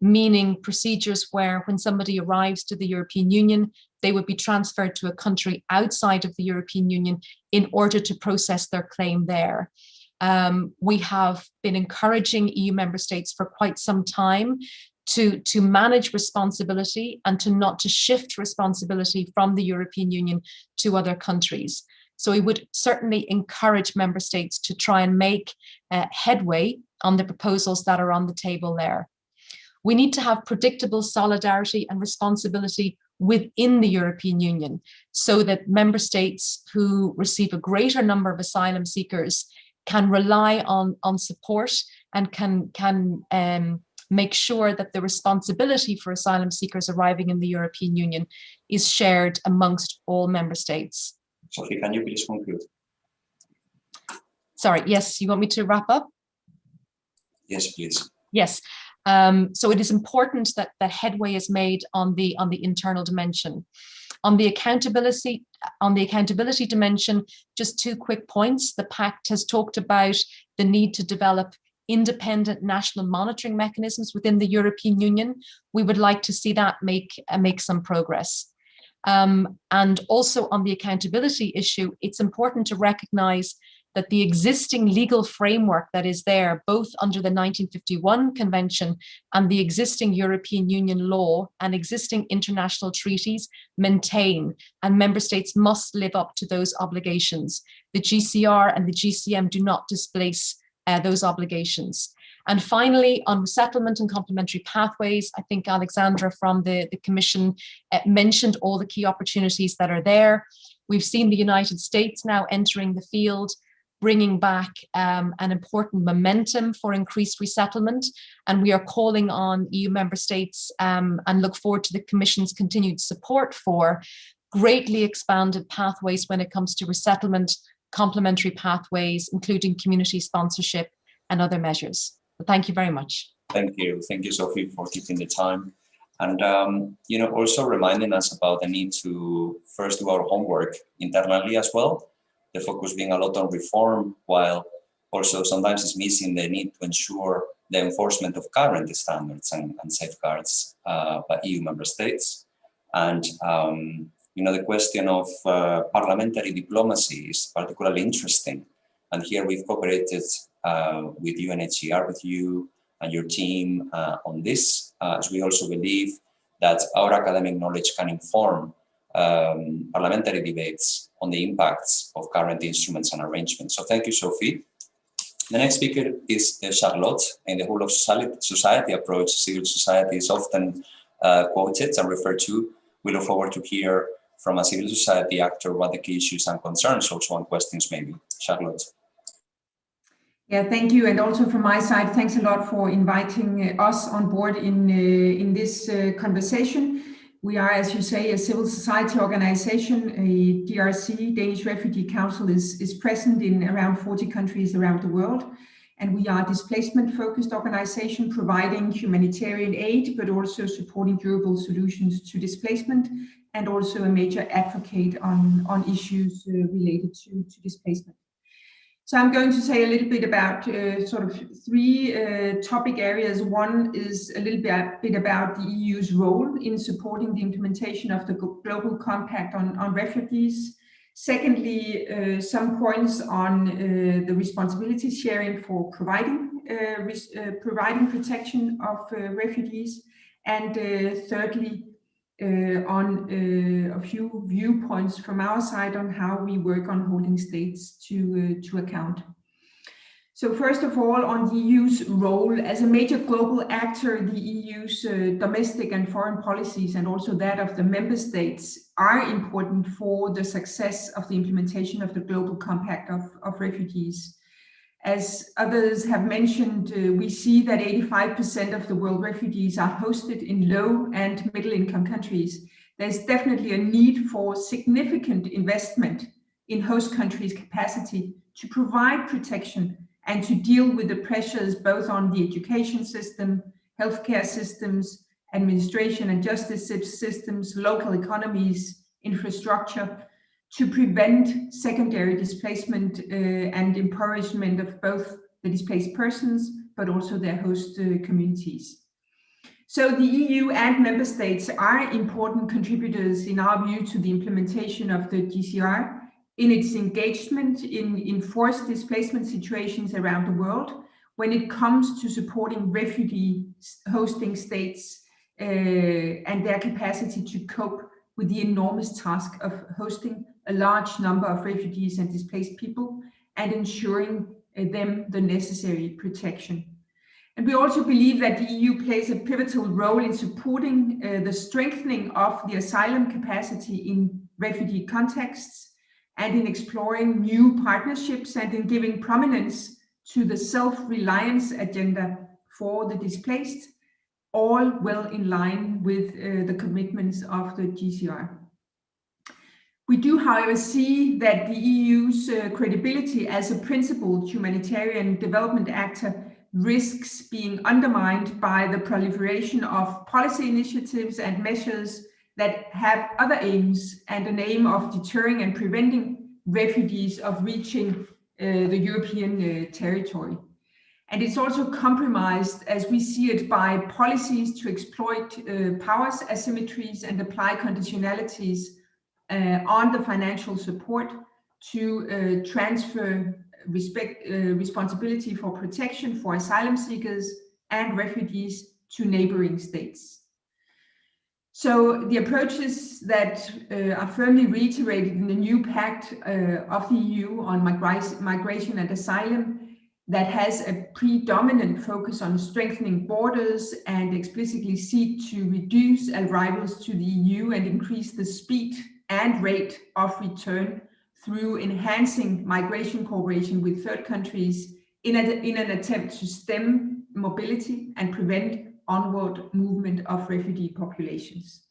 [SPEAKER 4] meaning procedures where when somebody arrives to the European Union, they would be transferred to a country outside of the European Union in order to process their claim there. We have been encouraging EU member states for quite some time to manage responsibility and to shift responsibility from the European Union to other countries. So we would certainly encourage member states to try and make headway on the proposals that are on the table there. We need to have predictable solidarity and responsibility within the European Union so that member states who receive a greater number of asylum seekers can rely on support and can make sure that the responsibility for asylum seekers arriving in the European Union is shared amongst all member states.
[SPEAKER 1] Sophie, can you please conclude?
[SPEAKER 4] Sorry, yes, you want me to wrap up?
[SPEAKER 1] Yes, please.
[SPEAKER 4] Yes. So it is important that headway is made on the internal dimension. On the accountability dimension, just 2 quick points. The pact has talked about the need to develop independent national monitoring mechanisms within the European Union. We would like to see that make some progress. And also on the accountability issue, it's important to recognize that the existing legal framework that is there, both under the 1951 Convention and the existing European Union law and existing international treaties, maintain, and member states must live up to those obligations. The GCR and the GCM do not displace those obligations. And finally, on resettlement and complementary pathways, I think Alexandra from the Commission mentioned all the key opportunities that are there. We've seen the United States now entering the field, bringing back an important momentum for increased resettlement. And we are calling on EU member states and look forward to the Commission's continued support for greatly expanded pathways when it comes to resettlement, complementary pathways, including community sponsorship and other measures. But thank you very much.
[SPEAKER 1] Thank you, Sophie, for keeping the time. And also reminding us about the need to first do our homework internally as well. The focus being a lot on reform, while also sometimes it's missing the need to ensure the enforcement of current standards and safeguards by EU member states. And the question of parliamentary diplomacy is particularly interesting. And here we've cooperated with UNHCR, with you and your team on this, as we also believe that our academic knowledge can inform parliamentary debates on the impacts of current instruments and arrangements. So thank you, Sophie. The next speaker is Charlotte. In the whole of society approach, civil society is often quoted and referred to. We look forward to hear from a civil society actor what the key issues and concerns also on questions maybe. Charlotte.
[SPEAKER 5] Yeah, thank you. And also from my side, thanks a lot for inviting us on board in this conversation. We are, as you say, a civil society organization. A DRC, Danish Refugee Council, is present in around 40 countries around the world. And we are a displacement-focused organization providing humanitarian aid, but also supporting durable solutions to displacement, and also a major advocate on issues related to displacement. So I'm going to say a little bit about sort of 3 topic areas. One is a little bit about the EU's role in supporting the implementation of the Global Compact on refugees. Secondly, some points on the responsibility sharing for providing protection of refugees. And thirdly, on a few viewpoints from our side on how we work on holding states to account. So first of all, on the EU's role as a major global actor, the EU's domestic and foreign policies and also that of the member states are important for the success of the implementation of the Global Compact of Refugees. As others have mentioned, we see that 85% of the world refugees are hosted in low and middle income countries. There's definitely a need for significant investment in host countries' capacity to provide protection and to deal with the pressures both on the education system, healthcare systems, administration and justice systems, local economies, infrastructure, to prevent secondary displacement and impoverishment of both the displaced persons, but also their host communities. So the EU and member states are important contributors in our view to the implementation of the GCR in its engagement in enforced displacement situations around the world when it comes to supporting refugee hosting states and their capacity to cope with the enormous task of hosting a large number of refugees and displaced people and ensuring them the necessary protection. And we also believe that the EU plays a pivotal role in supporting the strengthening of the asylum capacity in refugee contexts and in exploring new partnerships and in giving prominence to the self-reliance agenda for the displaced, all well in line with the commitments of the GCR. We do, however, see that the EU's credibility as a principled humanitarian development actor risks being undermined by the proliferation of policy initiatives and measures that have other aims and an aim of deterring and preventing refugees of reaching the European territory. And it's also compromised, as we see it, by policies to exploit powers asymmetries and apply conditionalities on the financial support to transfer responsibility for protection for asylum seekers and refugees to neighboring states. So the approaches that are firmly reiterated in the new pact of the EU on migration and asylum that has a predominant focus on strengthening borders and explicitly seek to reduce arrivals to the EU and increase the speed and rate of return through enhancing migration cooperation with third countries in an attempt to stem mobility and prevent onward movement of refugee populations.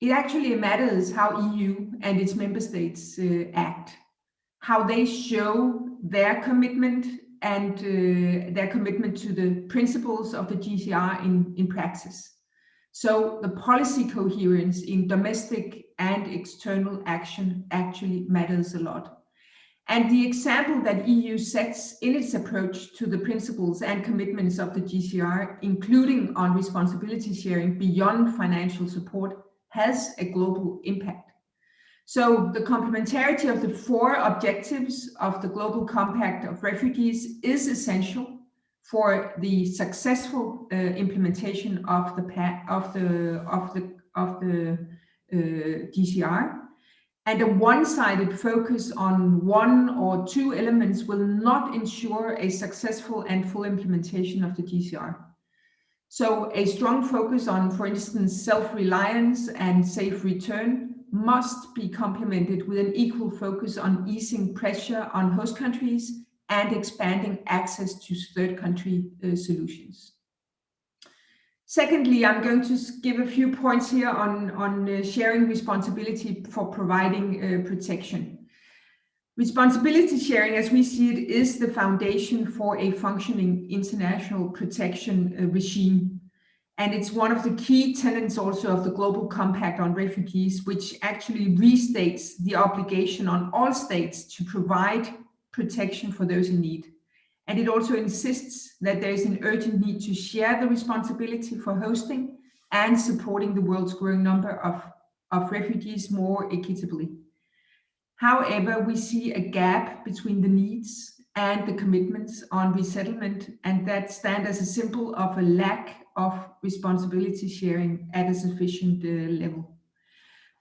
[SPEAKER 5] It actually matters how EU and its member states act, how they show their commitment and their commitment to the principles of the GCR in practice. So the policy coherence in domestic and external action actually matters a lot. And the example that EU sets in its approach to the principles and commitments of the GCR, including on responsibility sharing beyond financial support, has a global impact. So the complementarity of the four objectives of the Global Compact of Refugees is essential for the successful implementation of the GCR. And a one-sided focus on one or two elements will not ensure a successful and full implementation of the GCR. So a strong focus on, for instance, self-reliance and safe return must be complemented with an equal focus on easing pressure on host countries and expanding access to third country solutions. Secondly, I'm going to give a few points here on sharing responsibility for providing protection. Responsibility sharing, as we see it, is the foundation for a functioning international protection regime. And it's one of the key tenets also of the Global Compact on Refugees, which actually restates the obligation on all states to provide protection for those in need. And it also insists that there is an urgent need to share the responsibility for hosting and supporting the world's growing number of refugees more equitably. However, we see a gap between the needs and the commitments on resettlement, and that stand as a symbol of a lack of responsibility sharing at a sufficient level.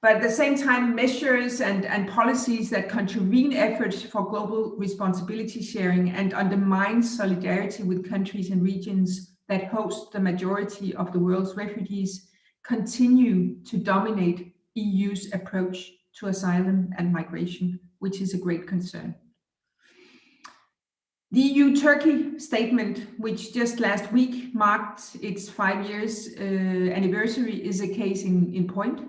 [SPEAKER 5] But at the same time, measures and policies that contravene efforts for global responsibility sharing and undermine solidarity with countries and regions that host the majority of the world's refugees continue to dominate EU's approach to asylum and migration, which is a great concern. The EU-Turkey statement, which just last week marked its 5 years anniversary, is a case in point.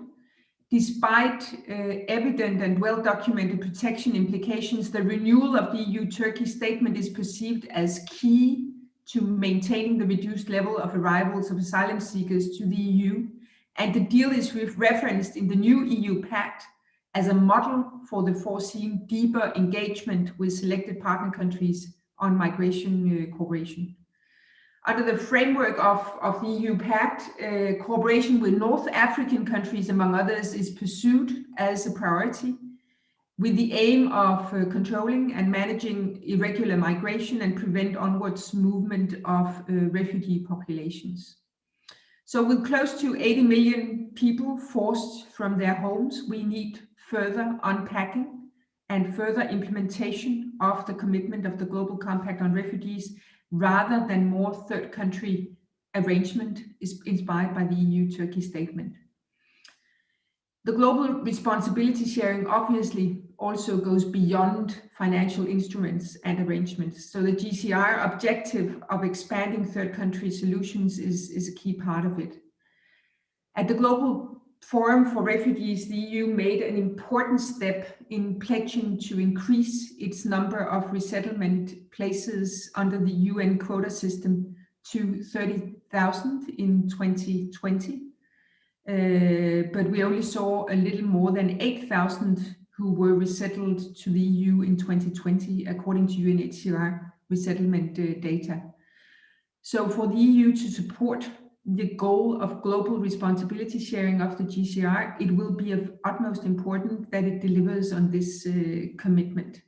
[SPEAKER 5] Despite evident and well-documented protection implications, the renewal of the EU-Turkey statement is perceived as key to maintaining the reduced level of arrivals of asylum seekers to the EU, and the deal is referenced in the new EU Pact as a model for the foreseen deeper engagement with selected partner countries on migration cooperation. Under the framework of the EU Pact, cooperation with North African countries, among others, is pursued as a priority with the aim of controlling and managing irregular migration and prevent onwards movement of refugee populations. So with close to 80 million people forced from their homes, we need further unpacking and further implementation of the commitment of the Global Compact on Refugees, rather than more third country arrangement is inspired by the EU-Turkey statement. The global responsibility sharing obviously also goes beyond financial instruments and arrangements. So the GCR objective of expanding third country solutions is a key part of it. At the Global Forum for Refugees, the EU made an important step in pledging to increase its number of resettlement places under the UN quota system to 30,000 in 2020. But we only saw a little more than 8,000 who were resettled to the EU in 2020, according to UNHCR resettlement data. So for the EU to support the goal of global responsibility sharing of the GCR, it will be of utmost importance that it delivers on this commitment.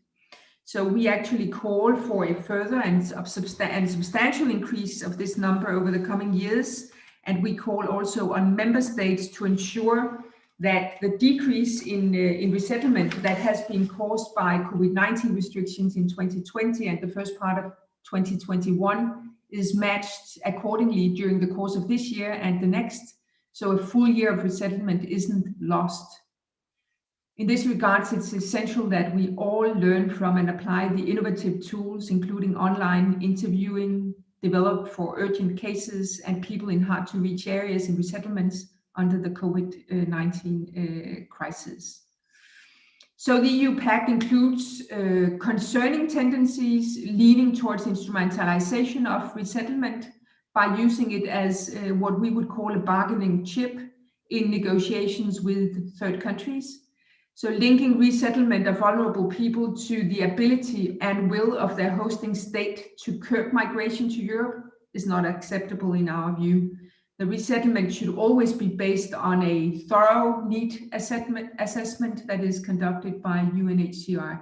[SPEAKER 5] So we actually call for a further and substantial increase of this number over the coming years. And we call also on member states to ensure that the decrease in resettlement that has been caused by COVID-19 restrictions in 2020 and the first part of 2021 is matched accordingly during the course of this year and the next, so a full year of resettlement isn't lost. In this regard, it's essential that we all learn from and apply the innovative tools, including online interviewing, developed for urgent cases and people in hard-to-reach areas in resettlements under the COVID-19 crisis. So the EU Pact includes concerning tendencies leaning towards instrumentalization of resettlement by using it as what we would call a bargaining chip in negotiations with third countries. So linking resettlement of vulnerable people to the ability and will of their hosting state to curb migration to Europe is not acceptable in our view. The resettlement should always be based on a thorough need assessment that is conducted by UNHCR.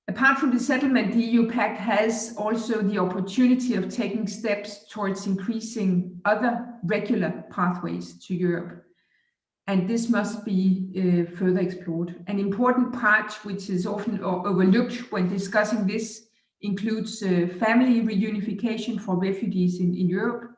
[SPEAKER 5] Apart from resettlement, the EU Pact has also the opportunity of taking steps towards increasing other regular pathways to Europe. And this must be further explored. An important part, which is often overlooked when discussing this, includes family reunification for refugees in Europe.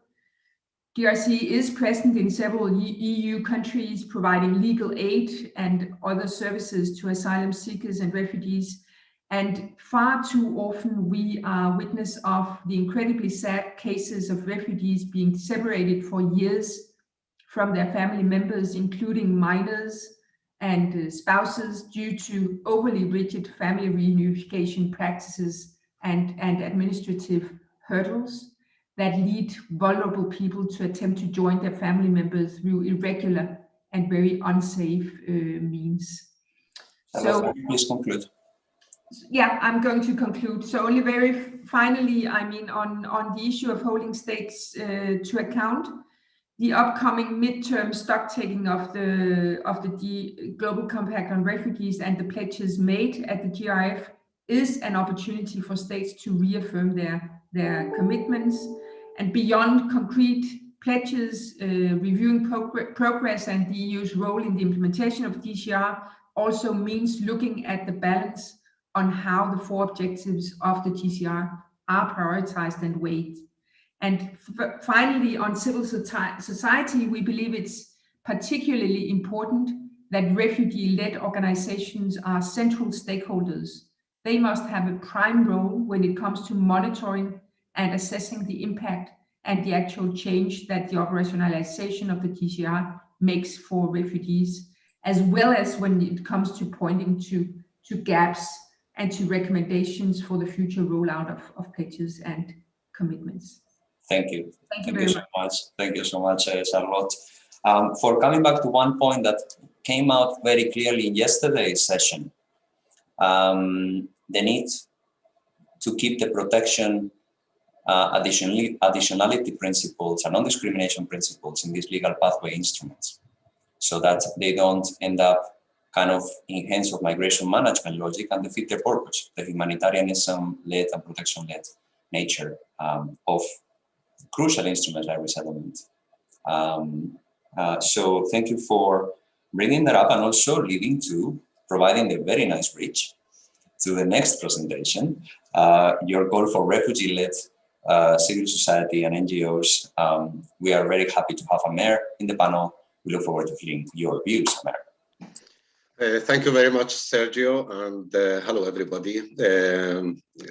[SPEAKER 5] DRC is present in several EU countries, providing legal aid and other services to asylum seekers and refugees. And far too often we are witness of the incredibly sad cases of refugees being separated for years from their family members, including minors and spouses, due to overly rigid family reunification practices and administrative hurdles that lead vulnerable people to attempt to join their family members through irregular and very unsafe means. So,
[SPEAKER 1] please conclude.
[SPEAKER 5] Yeah, I'm going to conclude. So only very finally, I mean, on the issue of holding states to account, the upcoming midterm stock-taking of the Global Compact on Refugees and the pledges made at the GRF is an opportunity for states to reaffirm their commitments. And beyond concrete pledges, reviewing progress and the EU's role in the implementation of TCR also means looking at the balance on how the 4 objectives of the TCR are prioritized and weighed. And finally, on civil society, we believe it's particularly important that refugee-led organizations are central stakeholders. They must have a prime role when it comes to monitoring and assessing the impact and the actual change that the operationalization of the TCR makes for refugees, as well as when it comes to pointing to gaps and to recommendations for the future rollout of pledges and commitments.
[SPEAKER 1] Thank you.
[SPEAKER 5] Thank you very much.
[SPEAKER 1] Thank you so much, Charlotte. For coming back to one point that came out very clearly in yesterday's session, the need to keep the protection, additionality principles and non-discrimination principles in these legal pathway instruments, so that they don't end up kind of in hands of migration management logic and defeat their purpose, the humanitarianism-led and protection-led nature of crucial instruments like resettlement. So thank you for bringing that up and also leading to providing a very nice bridge to the next presentation, your call for refugee-led civil society and NGOs. We are very happy to have Amer in the panel. We look forward to hearing your views, Amer.
[SPEAKER 6] Thank you very much, Sergio, and hello, everybody.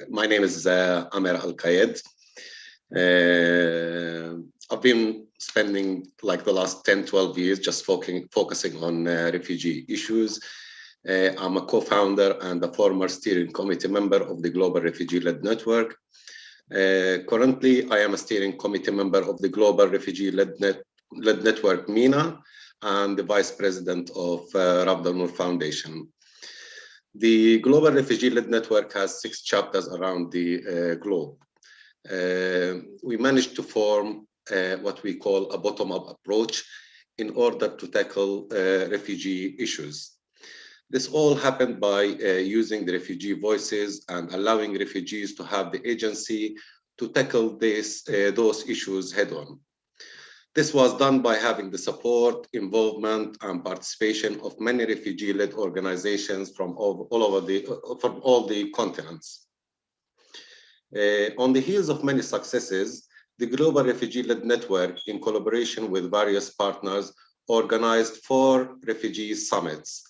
[SPEAKER 6] My name is Amer Al-Qayed. I've been spending like the last 10, 12 years just focusing on refugee issues. I'm a co-founder and a former steering committee member of the Global Refugee-Led Network. Currently, I am a steering committee member of the Global Refugee-Led Network, MENA, and the vice president of Rabda Noor Foundation. The Global Refugee-Led Network has 6 chapters around the globe. We managed to form what we call a bottom-up approach in order to tackle refugee issues. This all happened by using the refugee voices and allowing refugees to have the agency to tackle those issues head-on. This was done by having the support, involvement, and participation of many refugee-led organizations from all the continents. On the heels of many successes, the Global Refugee-Led Network, in collaboration with various partners, organized 4 refugee summits.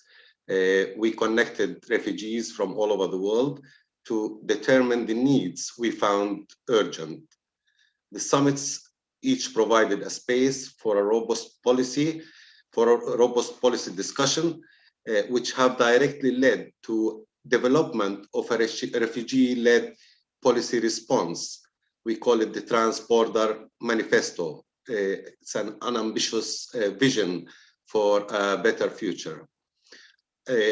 [SPEAKER 6] We connected refugees from all over the world to determine the needs we found urgent. The summits each provided a space for a robust policy discussion, which have directly led to development of a refugee-led policy response. We call it the Transporter Manifesto. It's an unambitious vision for a better future.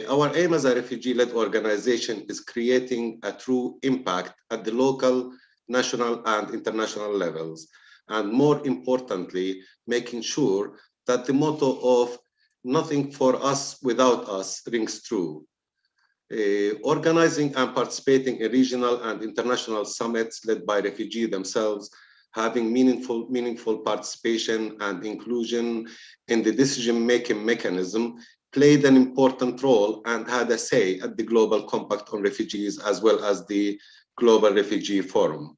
[SPEAKER 6] Our aim as a refugee-led organization is creating a true impact at the local, national, and international levels, and more importantly, making sure that the motto of "nothing for us without us" rings true. Organizing and participating in regional and international summits led by refugees themselves, having meaningful participation and inclusion in the decision-making mechanism, played an important role and had a say at the Global Compact on Refugees, as well as the Global Refugee Forum.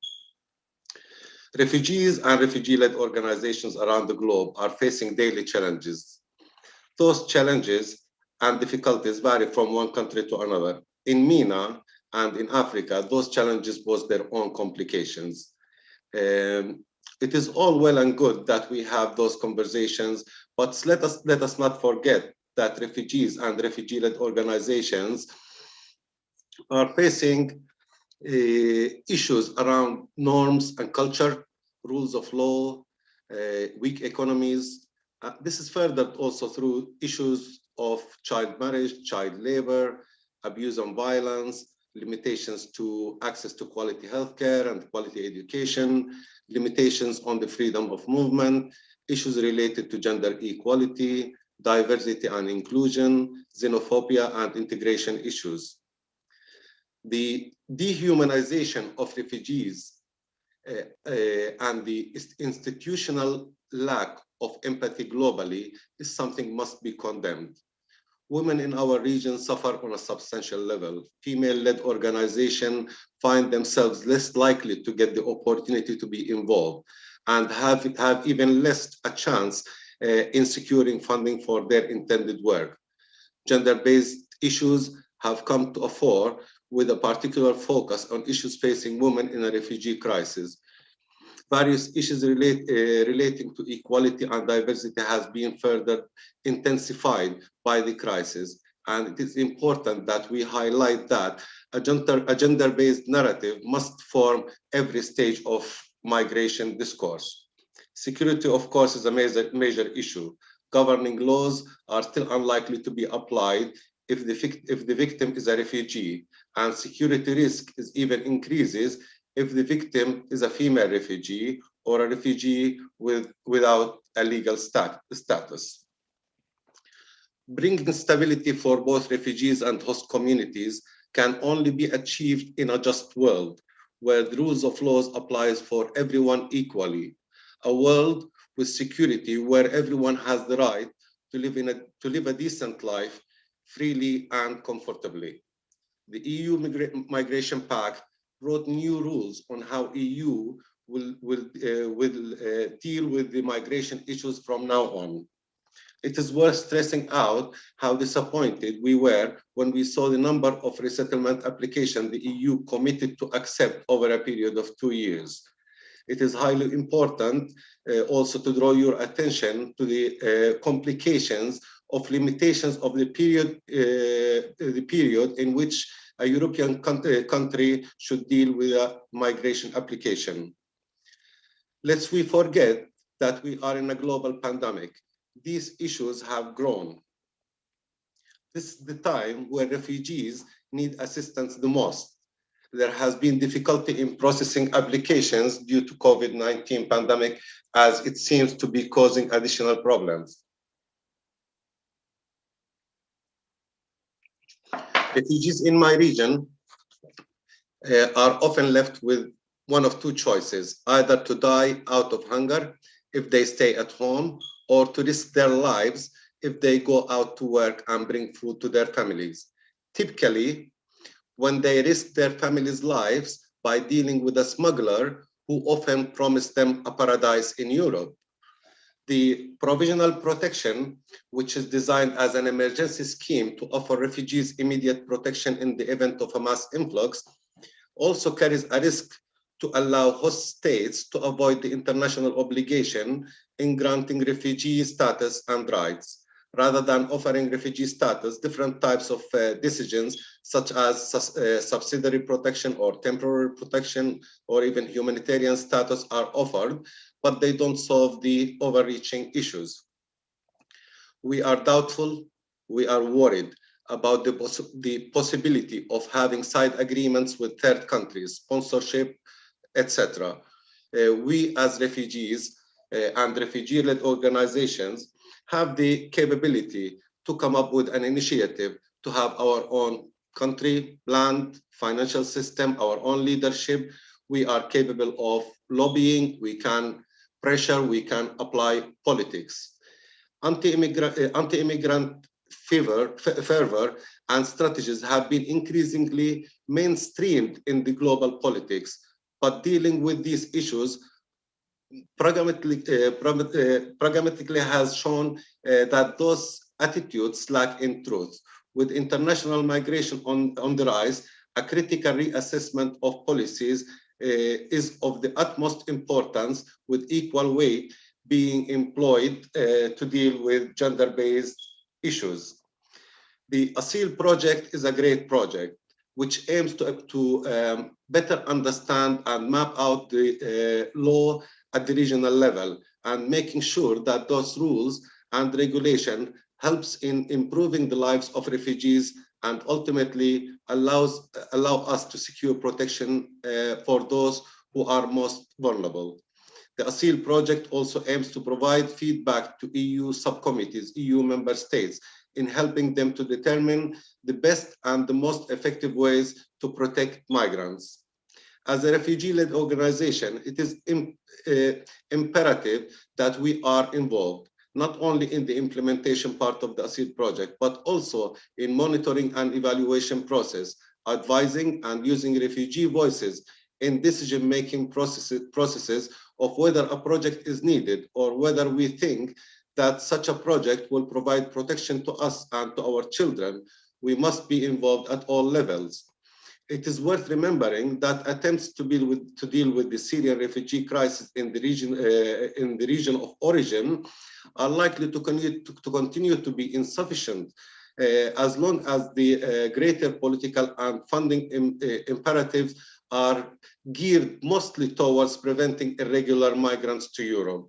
[SPEAKER 6] Refugees and refugee-led organizations around the globe are facing daily challenges. Those challenges and difficulties vary from one country to another. In MENA and in Africa, those challenges pose their own complications. It is all well and good that we have those conversations, but let us not forget that refugees and refugee-led organizations are facing issues around norms and culture, rules of law, weak economies. This is furthered also through issues of child marriage, child labor, abuse and violence, limitations to access to quality healthcare and quality education, limitations on the freedom of movement, issues related to gender equality, diversity and inclusion, xenophobia, and integration issues. The dehumanization of refugees and the institutional lack of empathy globally is something must be condemned. Women in our region suffer on a substantial level. Female-led organizations find themselves less likely to get the opportunity to be involved and have even less a chance in securing funding for their intended work. Gender-based issues have come to the fore with a particular focus on issues facing women in a refugee crisis. Various issues relating to equality and diversity has been further intensified by the crisis. And it is important that we highlight that a gender-based narrative must form every stage of migration discourse. Security, of course, is a major issue. Governing laws are still unlikely to be applied if the victim is a refugee, and security risk is even increases if the victim is a female refugee or a refugee without a legal status. Bringing stability for both refugees and host communities can only be achieved in a just world, where the rules of laws applies for everyone equally. A world with security where everyone has the right to live a decent life freely and comfortably. The EU Migration Pact wrote new rules on how EU will deal with the migration issues from now on. It is worth stressing out how disappointed we were when we saw the number of resettlement applications the EU committed to accept over a period of 2 years. It is highly important also to draw your attention to the complications of limitations of the period in which a European country should deal with a migration application. Lest we forget that we are in a global pandemic. These issues have grown. This is the time where refugees need assistance the most. There has been difficulty in processing applications due to COVID-19 pandemic, as it seems to be causing additional problems. Refugees in my region are often left with one of two choices, either to die out of hunger if they stay at home, or to risk their lives if they go out to work and bring food to their families. Typically, when they risk their families' lives by dealing with a smuggler who often promised them a paradise in Europe. The Provisional Protection, which is designed as an emergency scheme to offer refugees immediate protection in the event of a mass influx, also carries a risk to allow host states to avoid the international obligation in granting refugee status and rights. Rather than offering refugee status, different types of decisions, such as subsidiary protection or temporary protection, or even humanitarian status are offered, but they don't solve the overreaching issues. We are doubtful, we are worried about the possibility of having side agreements with third countries, sponsorship, etc. We as refugees and refugee-led organizations have the capability to come up with an initiative to have our own country, land, financial system, our own leadership. We are capable of lobbying, we can pressure, we can apply politics. Anti-immigrant fervor and strategies have been increasingly mainstreamed in the global politics, but dealing with these issues pragmatically has shown that those attitudes lack in truth. With international migration on the rise, a critical reassessment of policies is of the utmost importance, with equal weight being employed to deal with gender-based issues. The Aseal Project is a great project which aims to better understand and map out the law at the regional level, and making sure that those rules and regulation helps in improving the lives of refugees and ultimately allow us to secure protection for those who are most vulnerable. The Aseal Project also aims to provide feedback to EU subcommittees, EU member states, in helping them to determine the best and the most effective ways to protect migrants. As a refugee-led organization, it is imperative that we are involved, not only in the implementation part of the Aseal project, but also in monitoring and evaluation process, advising and using refugee voices in decision-making processes of whether a project is needed or whether we think that such a project will provide protection to us and to our children. We must be involved at all levels. It is worth remembering that attempts to deal with the Syrian refugee crisis in the region of origin are likely to continue to be insufficient as long as the greater political and funding imperatives are geared mostly towards preventing irregular migrants to Europe.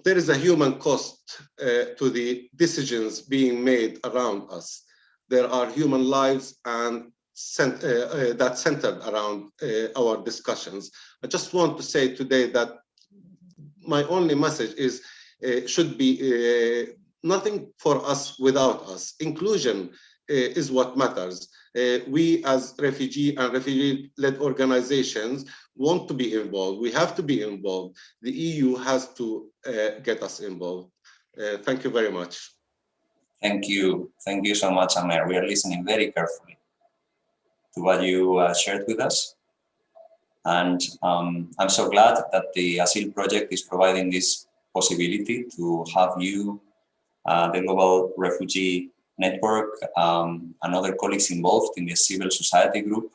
[SPEAKER 6] There is a human cost to the decisions being made around us. There are human lives and that centered around our discussions. I just want to say today that my only message is should be nothing for us without us. Inclusion is what matters. We as refugee and refugee-led organizations want to be involved. We have to be involved. The EU has to get us involved. Thank you very much.
[SPEAKER 1] Thank you. Thank you so much, Amer. We are listening very carefully to what you shared with us. And I'm so glad that the Aseal Project is providing this possibility to have you, the Global Refugee Network, and other colleagues involved in the civil society group,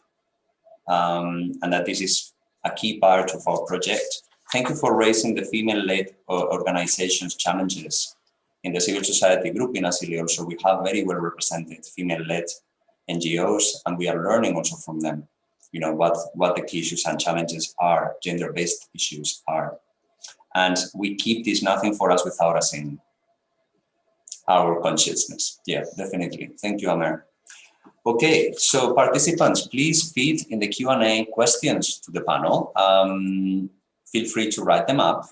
[SPEAKER 1] and that this is a key part of our project. Thank you for raising the female-led organizations challenges in the civil society group in ASILE. Also, we have very well represented female-led NGOs, and we are learning also from them, you know, what the key issues and challenges are, gender-based issues are. And we keep this nothing for us without us in our consciousness. Yeah, definitely. Thank you, Amer. Okay, so participants, please feed in the Q&A questions to the panel. Feel free to write them up.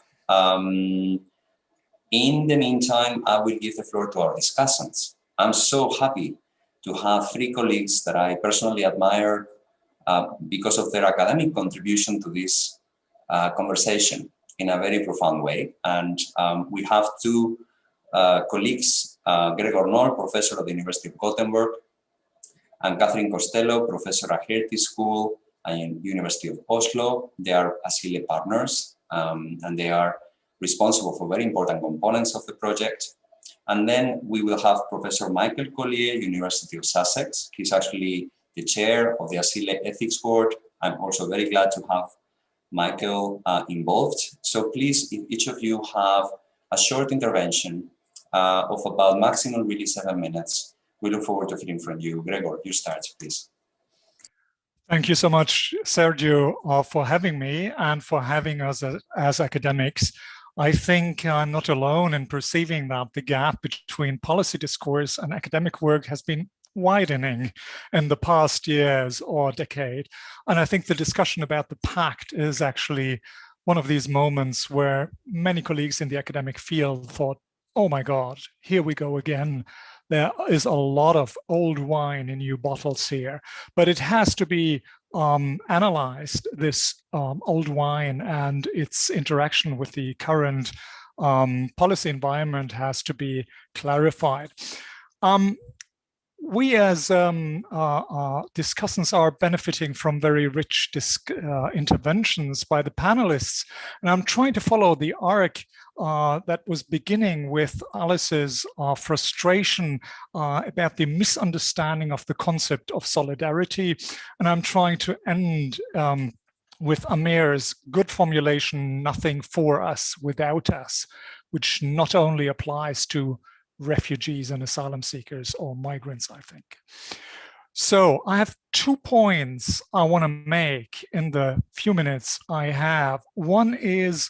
[SPEAKER 1] In the meantime, I will give the floor to our discussants. I'm so happy to have three colleagues that I personally admire because of their academic contribution to this conversation in a very profound way. And we have two colleagues, Gregor Noll, professor at the University of Gothenburg, and Catherine Costello, professor at Hertie School and University of Oslo. They are ASILE partners, and they are responsible for very important components of the project. And then we will have Professor Michael Collier, University of Sussex. He's actually the chair of the ASILE Ethics Board. I'm also very glad to have Michael involved. So please, if each of you have a short intervention of about maximum really 7 minutes, we look forward to hearing from you. Gregor, you start, please.
[SPEAKER 7] Thank you so much, Sergio, for having me and for having us as academics. I think I'm not alone in perceiving that the gap between policy discourse and academic work has been widening in the past years or decade. And I think the discussion about the pact is actually one of these moments where many colleagues in the academic field thought, oh my God, here we go again. There is a lot of old wine in new bottles here, but it has to be analyzed, this old wine and its interaction with the current policy environment has to be clarified. We as discussants are benefiting from very rich interventions by the panelists, and I'm trying to follow the arc that was beginning with Alice's frustration about the misunderstanding of the concept of solidarity, and I'm trying to end with Amer's good formulation, nothing for us without us, which not only applies to refugees and asylum seekers or migrants, I think. So I have 2 points I want to make in the few minutes I have. One is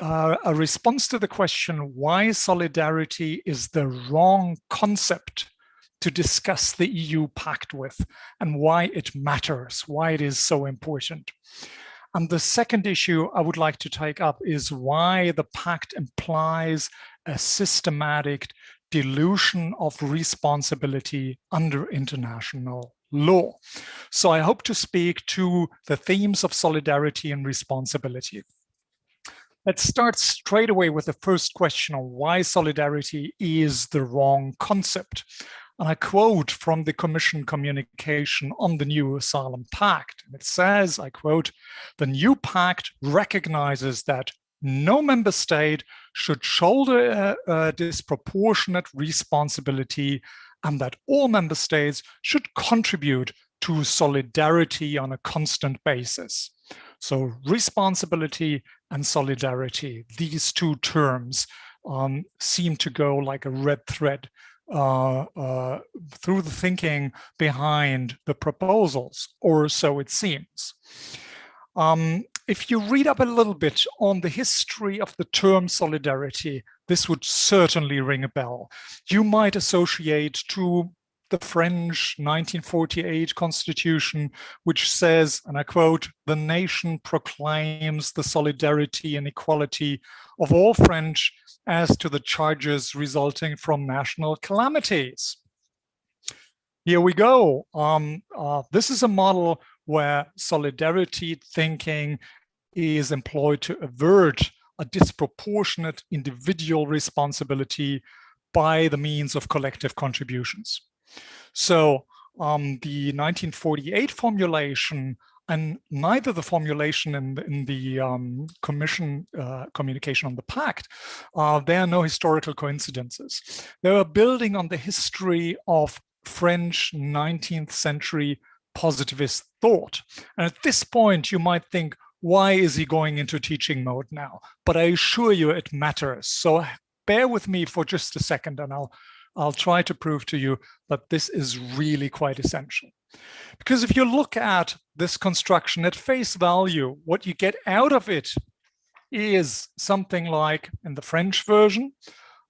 [SPEAKER 7] a response to the question why solidarity is the wrong concept to discuss the EU Pact with and why it matters, why it is so important. And the second issue I would like to take up is why the pact implies a systematic dilution of responsibility under international law. So I hope to speak to the themes of solidarity and responsibility. Let's start straight away with the first question on why solidarity is the wrong concept. And I quote from the Commission communication on the new Asylum Pact. And it says, I quote, "The new pact recognizes that no member state should shoulder a disproportionate responsibility and that all member states should contribute to solidarity on a constant basis." So responsibility and solidarity, these two terms seem to go like a red thread through the thinking behind the proposals, or so it seems. If you read up a little bit on the history of the term solidarity, this would certainly ring a bell. You might associate to the French 1948 constitution, which says, and I quote, "The nation proclaims the solidarity and equality of all French as to the charges resulting from national calamities." Here we go. This is a model where solidarity thinking is employed to avert a disproportionate individual responsibility by the means of collective contributions. So the 1948 formulation and neither the formulation in the Commission communication on the Pact, there are no historical coincidences. They are building on the history of French 19th century positivist thought. And at this point, you might think, why is he going into teaching mode now? But I assure you it matters. So bear with me for just a second and I'll try to prove to you that this is really quite essential. Because if you look at this construction at face value, what you get out of it is something like, in the French version,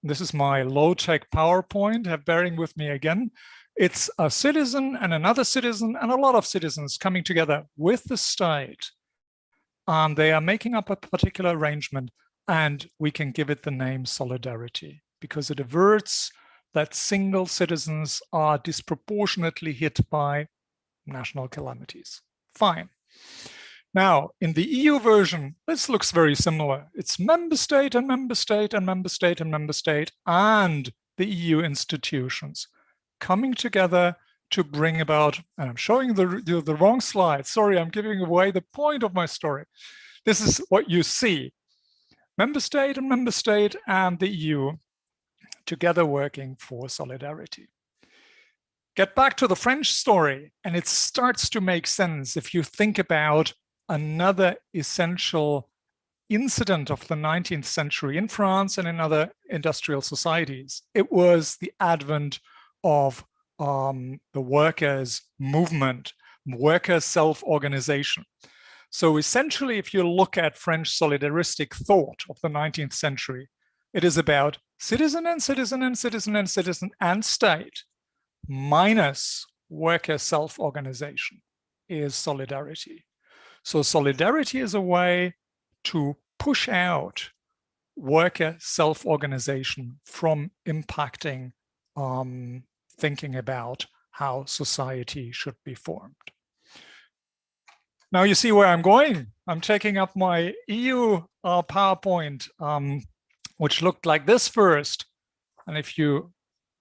[SPEAKER 7] this is my low-tech PowerPoint, bearing with me again, it's a citizen and another citizen and a lot of citizens coming together with the state. And they are making up a particular arrangement, and we can give it the name solidarity because it averts that single citizens are disproportionately hit by national calamities. Fine. Now, in the EU version, this looks very similar. It's member state and member state and member state and member state and the EU institutions coming together to bring about, and I'm showing the wrong slide. Sorry, I'm giving away the point of my story. This is what you see. Member state and the EU together working for solidarity. Get back to the French story, and it starts to make sense if you think about another essential incident of the 19th century in France and in other industrial societies. It was the advent of the workers' movement, worker self-organization. So essentially, if you look at French solidaristic thought of the 19th century, it is about citizen and citizen and citizen and citizen and state minus worker self-organization is solidarity. So solidarity is a way to push out worker self-organization from impacting thinking about how society should be formed. Now you see where I'm going. I'm taking up my EU PowerPoint, which looked like this first. And if you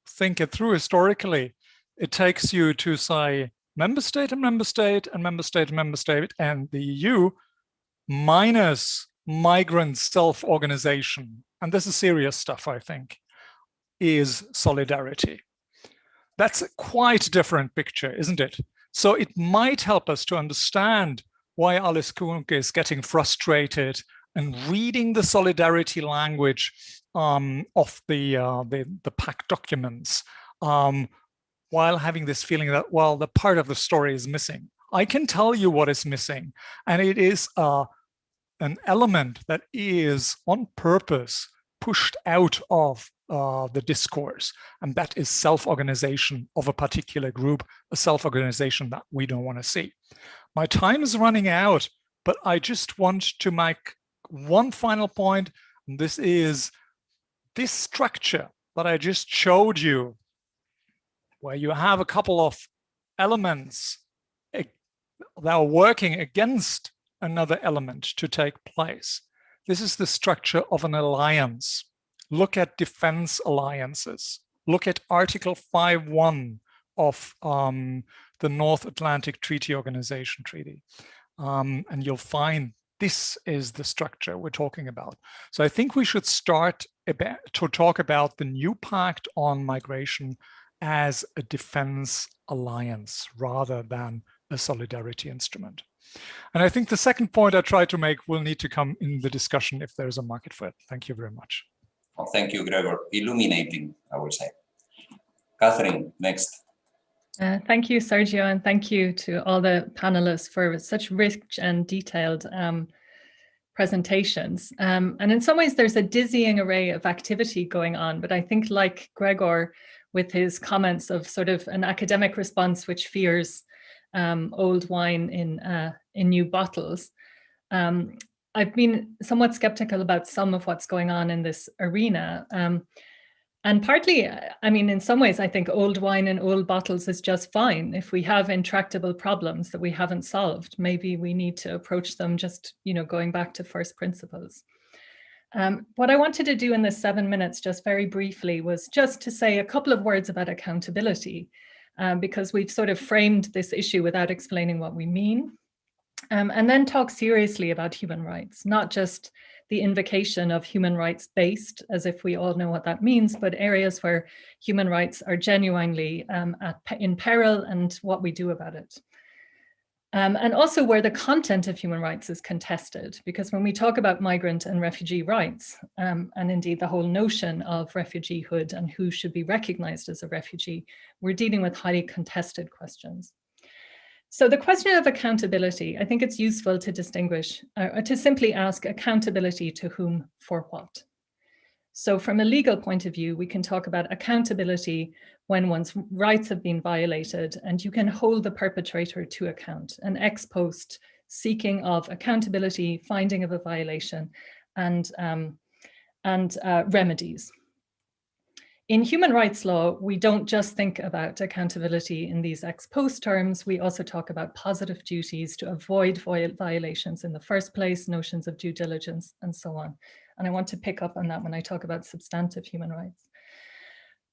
[SPEAKER 7] think it through historically, it takes you to say member state and member state and member state and member state and the EU minus migrant self-organization. And this is serious stuff, I think, is solidarity. That's a quite different picture, isn't it? So it might help us to understand why Alice Kuhnke is getting frustrated and reading the solidarity language of the Pact documents while having this feeling that, well, the part of the story is missing. I can tell you what is missing, and it is an element that is on purpose pushed out of the discourse, and that is self-organization of a particular group, a self-organization that we don't want to see. My time is running out, but I just want to make one final point. And this is this structure that I just showed you, where you have a couple of elements that are working against another element to take place. This is the structure of an alliance. Look at defense alliances. Look at Article 5.1 of the North Atlantic Treaty Organization Treaty. And you'll find this is the structure we're talking about. So I think we should start to talk about the new pact on migration as a defense alliance rather than a solidarity instrument. And I think the second point I tried to make will need to come in the discussion if there's a market for it. Thank you very much.
[SPEAKER 1] Well, thank you, Gregor. Illuminating, I would say. Catherine, next.
[SPEAKER 8] Thank you, Sergio, and thank you to all the panelists for such rich and detailed presentations. And in some ways, there's a dizzying array of activity going on, but I think like Gregor, with his comments of sort of an academic response which fears old wine in new bottles, I've been somewhat skeptical about some of what's going on in this arena. And partly, I mean, in some ways, I think old wine in old bottles is just fine. If we have intractable problems that we haven't solved, maybe we need to approach them just, going back to first principles. What I wanted to do in this 7 minutes, just very briefly, was just to say a couple of words about accountability, because we've sort of framed this issue without explaining what we mean. And then talk seriously about human rights, not just the invocation of human rights based, as if we all know what that means, but areas where human rights are genuinely in peril and what we do about it. And also where the content of human rights is contested, because when we talk about migrant and refugee rights, and indeed the whole notion of refugeehood and who should be recognized as a refugee, we're dealing with highly contested questions. So the question of accountability, I think it's useful to distinguish, to simply ask accountability to whom for what. So from a legal point of view, we can talk about accountability when one's rights have been violated and you can hold the perpetrator to account, an ex post seeking of accountability, finding of a violation, and remedies. In human rights law, we don't just think about accountability in these ex post terms. We also talk about positive duties to avoid violations in the first place, notions of due diligence, and so on. And I want to pick up on that when I talk about substantive human rights.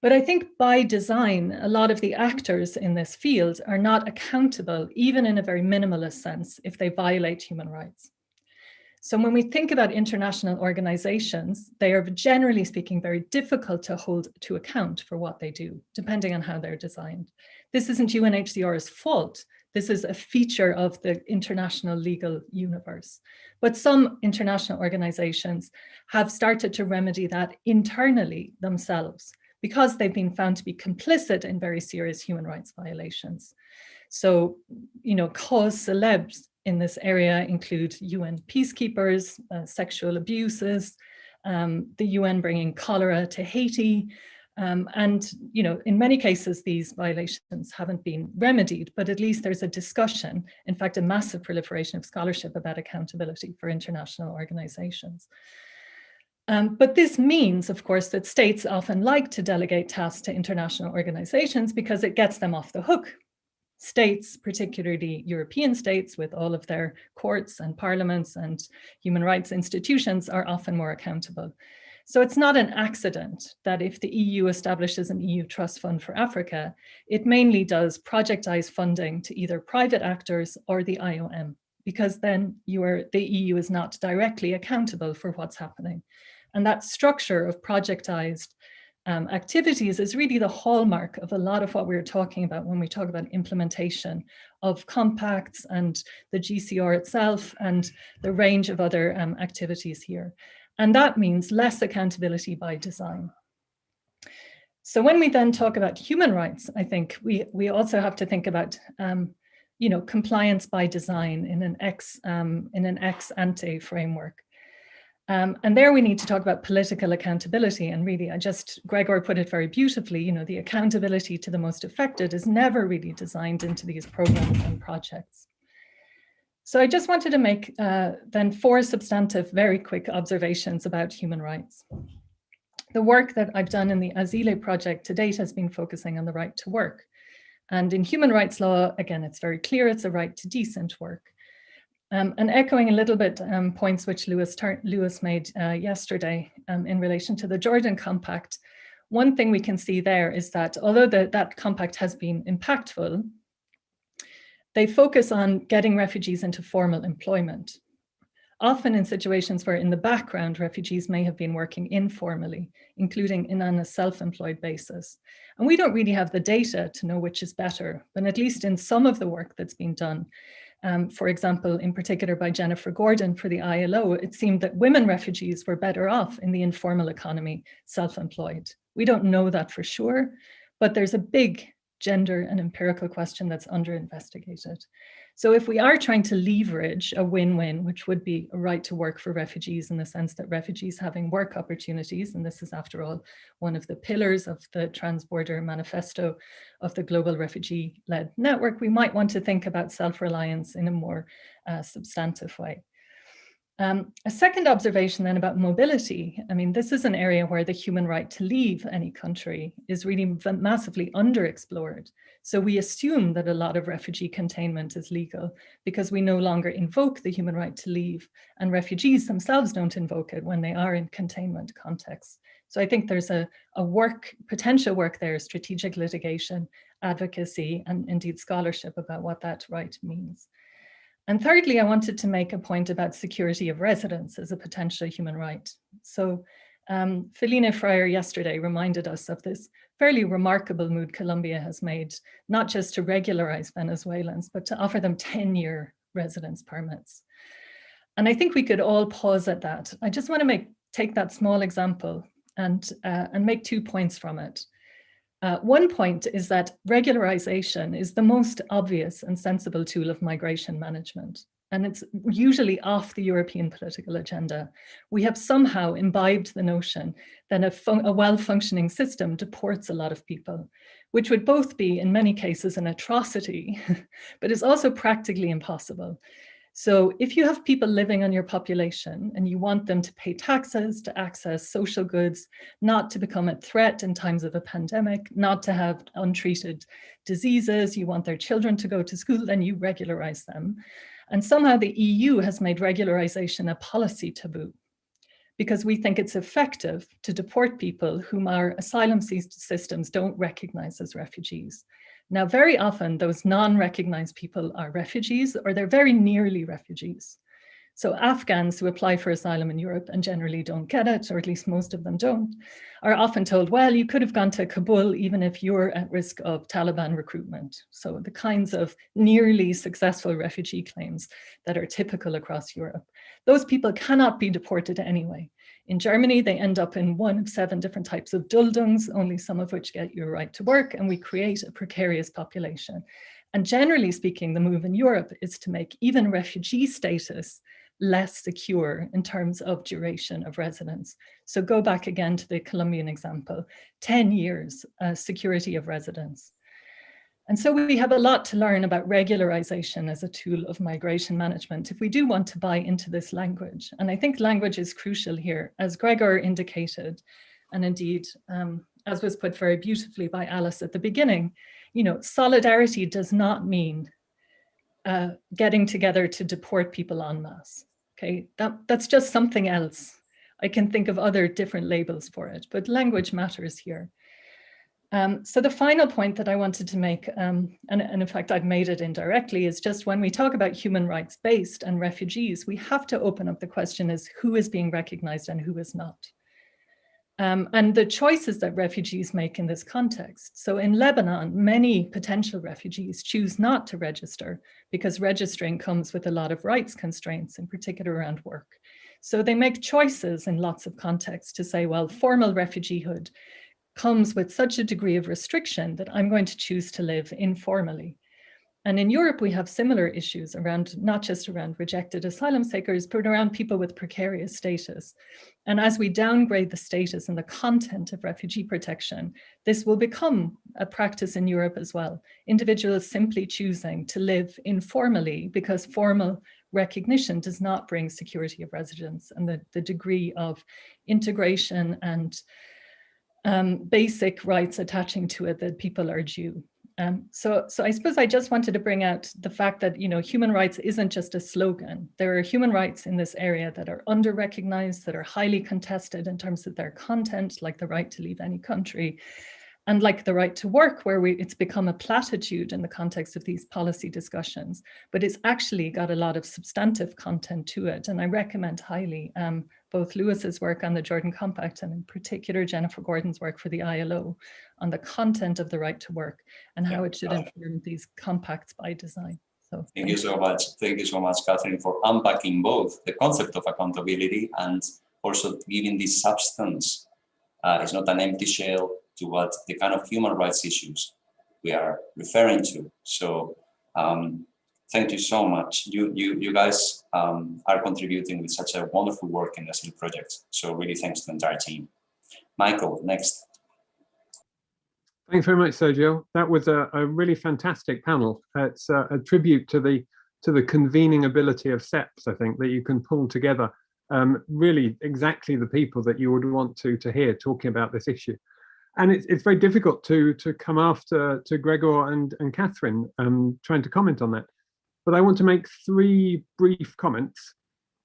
[SPEAKER 8] But I think by design, a lot of the actors in this field are not accountable, even in a very minimalist sense, if they violate human rights. So when we think about international organizations, they are generally speaking very difficult to hold to account for what they do, depending on how they're designed. This isn't UNHCR's fault. This is a feature of the international legal universe. But some international organizations have started to remedy that internally themselves because they've been found to be complicit in very serious human rights violations. So, cause celebs in this area include UN peacekeepers, sexual abuses, the UN bringing cholera to Haiti. And, in many cases, these violations haven't been remedied, but at least there's a discussion, in fact, a massive proliferation of scholarship about accountability for international organizations. But this means, of course, that states often like to delegate tasks to international organizations because it gets them off the hook. States, particularly European states with all of their courts and parliaments and human rights institutions, are often more accountable. So it's not an accident that if the EU establishes an EU trust fund for Africa, it mainly does projectized funding to either private actors or the IOM, because then the EU is not directly accountable for what's happening. And that structure of projectized activities is really the hallmark of a lot of what we're talking about when we talk about implementation of compacts and the GCR itself and the range of other activities here. And that means less accountability by design. So when we then talk about human rights, I think we also have to think about compliance by design in an ex-ante framework. And there we need to talk about political accountability. And really, Gregor put it very beautifully, the accountability to the most affected is never really designed into these programs and projects. So I just wanted to make then 4 substantive, very quick observations about human rights. The work that I've done in the ASILE project to date has been focusing on the right to work. And in human rights law, again, it's very clear, it's a right to decent work. And echoing a little bit points which Lewis made yesterday in relation to the Jordan Compact, one thing we can see there is that although that compact has been impactful, they focus on getting refugees into formal employment, often in situations where in the background, refugees may have been working informally, including on a self-employed basis. And we don't really have the data to know which is better, but at least in some of the work that's been done, for example, in particular by Jennifer Gordon for the ILO, it seemed that women refugees were better off in the informal economy, self-employed. We don't know that for sure, but there's a big gender and empirical question that's under investigated. So if we are trying to leverage a win-win, which would be a right to work for refugees in the sense that refugees having work opportunities, and this is after all one of the pillars of the Transporter Manifesto of the global refugee-led network, we might want to think about self-reliance in a more substantive way. A second observation then about mobility. I mean, this is an area where the human right to leave any country is really massively underexplored. So we assume that a lot of refugee containment is legal because we no longer invoke the human right to leave, and refugees themselves don't invoke it when they are in containment contexts. So I think there's a potential work there, strategic litigation, advocacy, and indeed scholarship about what that right means. And thirdly, I wanted to make a point about security of residence as a potential human right. So Felina Fryer yesterday reminded us of this fairly remarkable move Colombia has made, not just to regularize Venezuelans, but to offer them 10-year residence permits. And I think we could all pause at that. I just want to take that small example and make 2 points from it. One point is that regularization is the most obvious and sensible tool of migration management, and it's usually off the European political agenda. We have somehow imbibed the notion that a well-functioning system deports a lot of people, which would both be, in many cases, an atrocity, but is also practically impossible. So if you have people living on your population and you want them to pay taxes, to access social goods, not to become a threat in times of a pandemic, not to have untreated diseases, you want their children to go to school, then you regularize them. And somehow the EU has made regularization a policy taboo because we think it's effective to deport people whom our asylum systems don't recognize as refugees. Now, very often those non-recognized people are refugees or they're very nearly refugees. So Afghans who apply for asylum in Europe and generally don't get it, or at least most of them don't, are often told, well, you could have gone to Kabul even if you're at risk of Taliban recruitment. So the kinds of nearly successful refugee claims that are typical across Europe, those people cannot be deported anyway. In Germany, they end up in 1 of 7 different types of Duldungs, only some of which get you a right to work, and we create a precarious population. And generally speaking, the move in Europe is to make even refugee status less secure in terms of duration of residence. So go back again to the Colombian example, 10 years security of residence. And so we have a lot to learn about regularization as a tool of migration management if we do want to buy into this language. And I think language is crucial here, as Gregor indicated, and indeed, as was put very beautifully by Alice at the beginning, you know, solidarity does not mean getting together to deport people en masse. Okay, that's just something else. I can think of other different labels for it, but language matters here. So the final point that I wanted to make, and in fact I've made it indirectly, is just when we talk about human rights based and refugees, we have to open up the question as who is being recognized and who is not. And the choices that refugees make in this context. So in Lebanon, many potential refugees choose not to register because registering comes with a lot of rights constraints, in particular around work. So they make choices in lots of contexts to say, well, formal refugiehood comes with such a degree of restriction that I'm going to choose to live informally. And in Europe, we have similar issues around, not just around rejected asylum seekers, but around people with precarious status. And as we downgrade the status and the content of refugee protection, this will become a practice in Europe as well. Individuals simply choosing to live informally because formal recognition does not bring security of residence and the degree of integration and basic rights attaching to it that people are due. So I suppose I just wanted to bring out the fact that, you know, human rights isn't just a slogan. There are human rights in this area that are under-recognized, that are highly contested in terms of their content, like the right to leave any country, and like the right to work, where it's become a platitude in the context of these policy discussions, but it's actually got a lot of substantive content to it. And I recommend highly both Lewis's work on the Jordan Compact and in particular Jennifer Gordon's work for the ILO on the content of the right to work and how it should inform these compacts by design. So
[SPEAKER 1] thank you so much. Thank you so much, Catherine, for unpacking both the concept of accountability and also giving this substance. It's not an empty shell to what the kind of human rights issues we are referring to. So thank you so much. You guys are contributing with such a wonderful work in the Aseal Project. So really thanks to the entire team. Michael, next.
[SPEAKER 9] Thanks very much, Sergio. That was a really fantastic panel. It's a tribute to the convening ability of SEPs, I think, that you can pull together really exactly the people that you would want to hear talking about this issue. And it's very difficult to come after to Gregor and Catherine trying to comment on that. But I want to make 3 brief comments,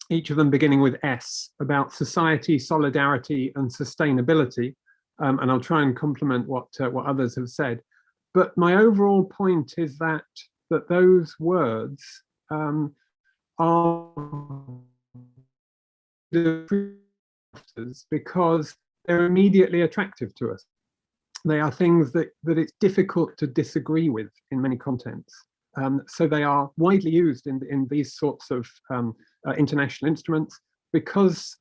[SPEAKER 9] each of them beginning with S, about society, solidarity, and sustainability. And I'll try and complement what others have said. But my overall point is that those words are because they're immediately attractive to us. They are things that it's difficult to disagree with in many contents. So they are widely used in these sorts of international instruments because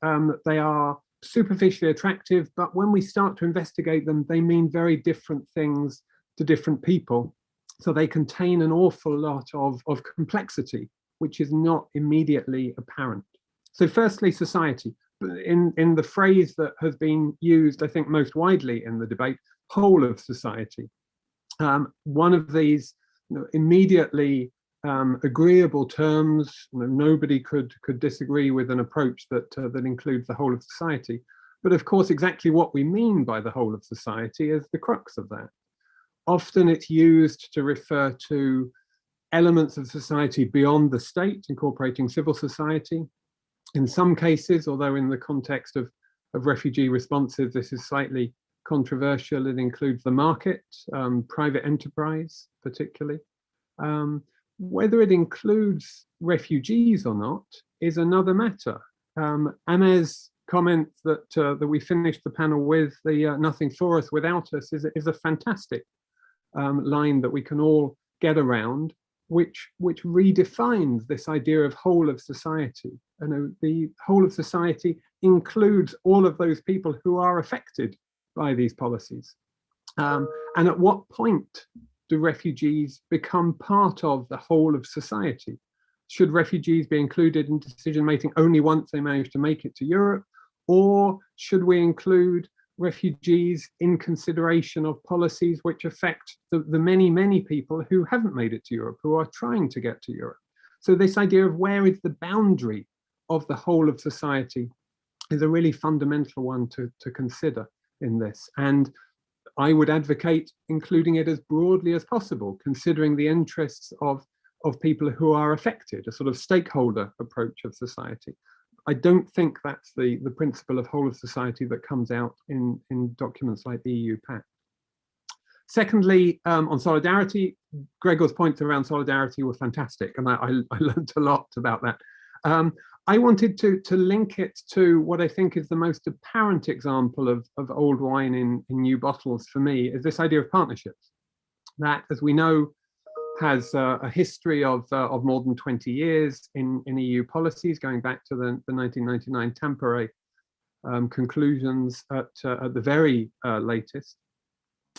[SPEAKER 9] they are superficially attractive, but when we start to investigate them, they mean very different things to different people. So they contain an awful lot of complexity, which is not immediately apparent. So firstly, society. In the phrase that has been used, I think, most widely in the debate, whole of society. One of these immediately agreeable terms, nobody could disagree with an approach that includes the whole of society. But of course, exactly what we mean by the whole of society is the crux of that. Often it's used to refer to elements of society beyond the state, incorporating civil society. In some cases, although in the context of refugee responses, this is slightly controversial, it includes the market, private enterprise particularly. Whether it includes refugees or not is another matter. Amè's comment that we finished the panel with, the nothing for us without us, is a fantastic line that we can all get around, which redefines this idea of whole of society. The whole of society includes all of those people who are affected by these policies. And at what point do refugees become part of the whole of society? Should refugees be included in decision making only once they manage to make it to Europe? Or should we include refugees in consideration of policies which affect the many, many people who haven't made it to Europe, who are trying to get to Europe? So this idea of where is the boundary of the whole of society is a really fundamental one to consider in this. And I would advocate including it as broadly as possible, considering the interests of people who are affected, a sort of stakeholder approach of society. I don't think that's the principle of whole of society that comes out in documents like the EU Pact. Secondly, on solidarity, Gregor's points around solidarity were fantastic, and I learned a lot about that. I wanted to link it to what I think is the most apparent example of old wine in new bottles for me, is this idea of partnerships. That, as we know, has a history of more than 20 years in EU policies, going back to the 1999 Tampere conclusions at the very latest.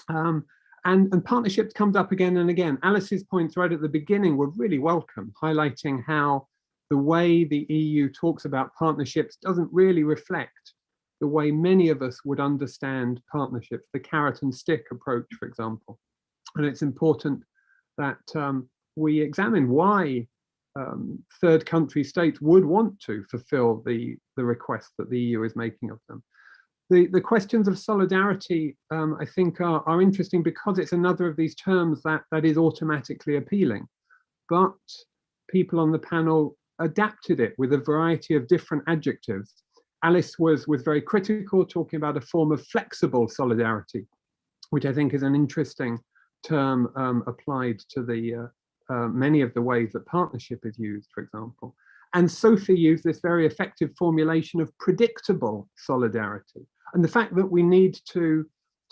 [SPEAKER 9] And partnerships comes up again and again. Alice's points right at the beginning were really welcome, highlighting how the way the EU talks about partnerships doesn't really reflect the way many of us would understand partnerships, the carrot and stick approach, for example. And it's important that we examine why third country states would want to fulfill the request that the EU is making of them. The questions of solidarity, I think, are interesting because it's another of these terms that is automatically appealing. But people on the panel adapted it with a variety of different adjectives. Alice was very critical, talking about a form of flexible solidarity, which I think is an interesting term applied to the many of the ways that partnership is used, for example. And Sophie used this very effective formulation of predictable solidarity. And the fact that we need to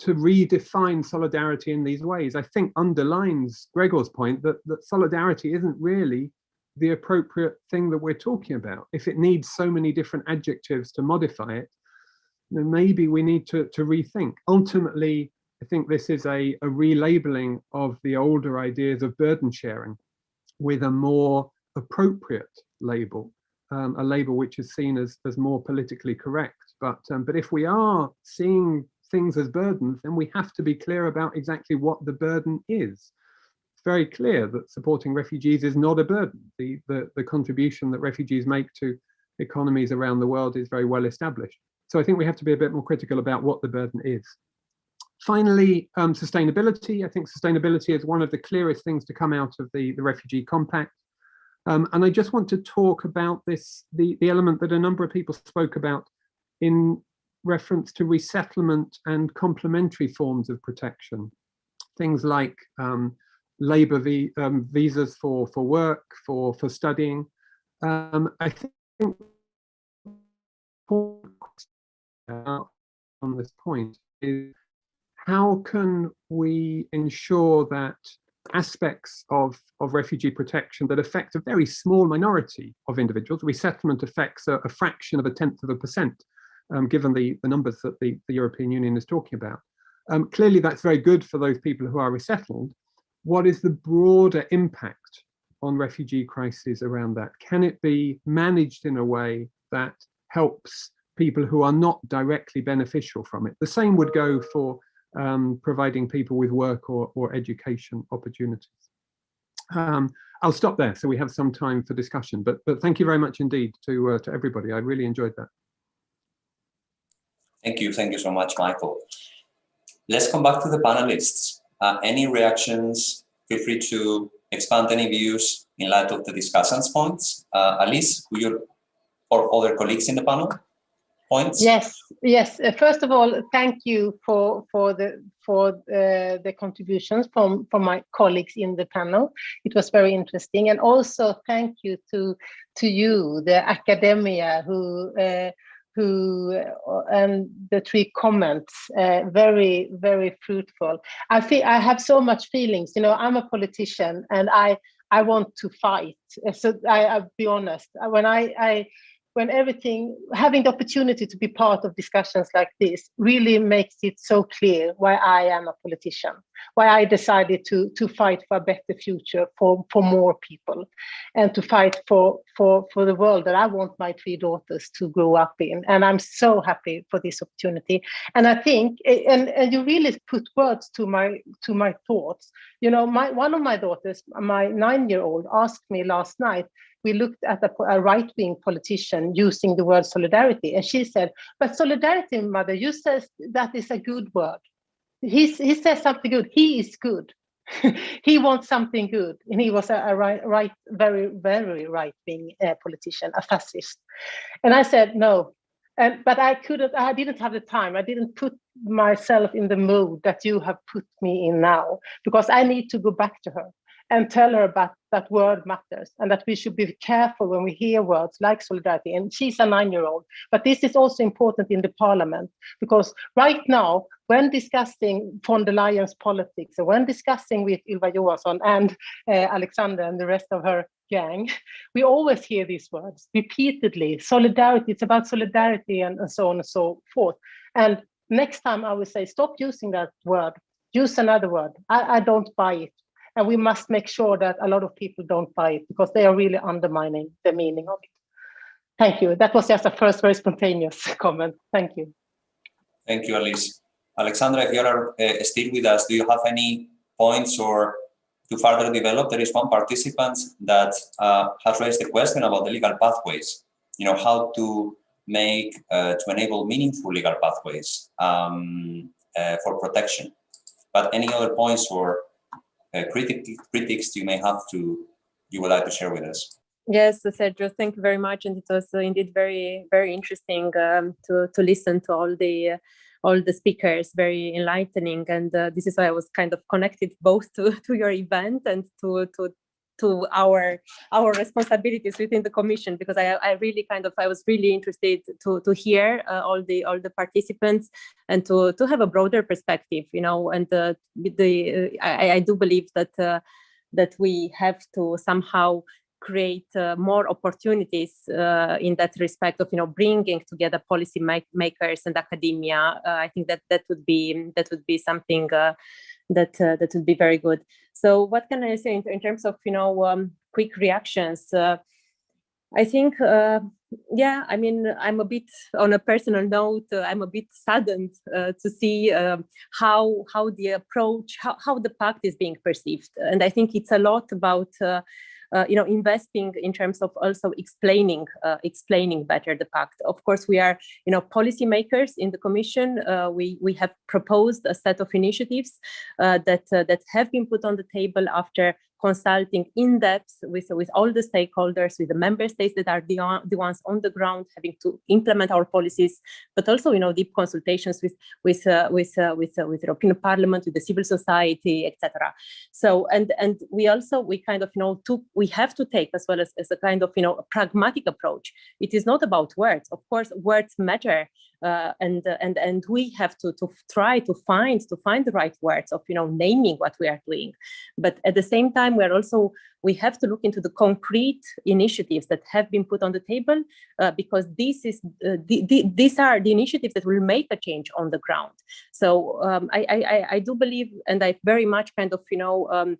[SPEAKER 9] redefine solidarity in these ways, I think underlines Gregor's point that solidarity isn't really the appropriate thing that we're talking about. If it needs so many different adjectives to modify it, then maybe we need to rethink. Ultimately, I think this is a relabeling of the older ideas of burden sharing with a more appropriate label, a label which is seen as more politically correct. But if we are seeing things as burdens, then we have to be clear about exactly what the burden is. It's very clear that supporting refugees is not a burden. The contribution that refugees make to economies around the world is very well established. So I think we have to be a bit more critical about what the burden is. Finally, sustainability. I think sustainability is one of the clearest things to come out of the Refugee Compact. And I just want to talk about this, the element that a number of people spoke about in reference to resettlement and complementary forms of protection. Things like labour visas for work, for studying. I think on this point is how can we ensure that aspects of refugee protection that affect a very small minority of individuals, resettlement affects a fraction of 0.1%, given the numbers that the European Union is talking about. Clearly that's very good for those people who are resettled. What is the broader impact on refugee crises around that? Can it be managed in a way that helps people who are not directly beneficial from it? The same would go for providing people with work or education opportunities. I'll stop there so we have some time for discussion, but thank you very much indeed to everybody. I really enjoyed that.
[SPEAKER 1] Thank you so much, Michael. Let's come back to the panelists. Any reactions? Feel free to expand any views in light of the discussants' points. Alice, or other colleagues in the panel? Points?
[SPEAKER 2] Yes. First of all, thank you for the contributions from my colleagues in the panel. It was very interesting, and also thank you to you, the academia, who and the 3 comments, very, very fruitful. I have so much feelings. You know, I'm a politician, and I want to fight. So I'll be honest. When having the opportunity to be part of discussions like this really makes it so clear why I am a politician, why I decided to fight for a better future for more people, and to fight for the world that I want my 3 daughters to grow up in. And I'm so happy for this opportunity. And I think, and you really put words to my thoughts. You know, one of my daughters, my 9-year-old, asked me last night. We looked at a right-wing politician using the word solidarity, and she said, "But solidarity, mother, you says that is a good word. He says something good. He is good. He wants something good." And he was a very, very right-wing politician, a fascist. And I said no, but I didn't have the time. I didn't put myself in the mood that you have put me in now, because I need to go back to her and tell her about that word matters, and that we should be careful when we hear words like solidarity. And she's a 9-year-old, but this is also important in the parliament, because right now, when discussing von der Leyen's politics, and when discussing with Ylva Johansson and Alexander and the rest of her gang, we always hear these words repeatedly. Solidarity, it's about solidarity, and so on and so forth. And next time I will say, stop using that word, use another word. I don't buy it. And we must make sure that a lot of people don't buy it, because they are really undermining the meaning of it. Thank you. That was just a first very spontaneous comment. Thank you.
[SPEAKER 1] Thank you, Alice. Alexandra, if you are still with us, do you have any points or to further develop? There is one participant that has raised the question about the legal pathways. You know, how to to enable meaningful legal pathways for protection. But any other points or critiques you may have you would like to share with us?
[SPEAKER 3] Yes, Sergio, thank you very much, and it was indeed very, very interesting to listen to all the speakers, very enlightening, and this is why I was kind of connected both to your event and to our responsibilities within the Commission, because I was really interested to hear all the participants and to have a broader perspective, you know, and I do believe that we have to somehow create more opportunities in that respect of, you know, bringing together policy makers and academia. I think that would be something that would be very good. So what can I say in terms of, you know, quick reactions? I think, yeah, I mean, I'm a bit, on a personal note, I'm a bit saddened to see how the approach, how the pact is being perceived. And I think it's a lot about you know, investing in terms of also explaining better the pact. Of course, we are, you know, policymakers in the Commission. We have proposed a set of initiatives that have been put on the table after consulting in depth with all the stakeholders, with the member states that are the ones on the ground having to implement our policies, but also, you know, deep consultations with European Parliament, with the civil society, etc. So and we kind of, you know, we have to take as well as a kind of, you know, a pragmatic approach. It is not about words. Of course, words matter. And we have to try to find the right words of, you know, naming what we are doing, but at the same time we have to look into the concrete initiatives that have been put on the table, because these are the initiatives that will make a change on the ground. So I do believe, and I very much kind of, you know,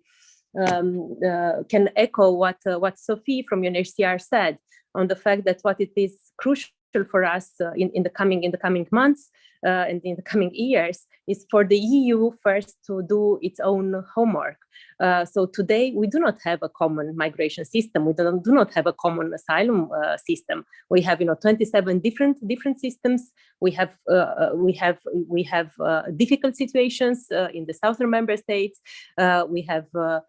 [SPEAKER 3] can echo what Sophie from UNHCR said on the fact that what it is crucial for us in the coming months and in the coming years is for the EU first to do its own homework. So today we do not have a common migration system. We do not have a common asylum system. We have, you know, 27 different systems. We have difficult situations in the southern member states. We have a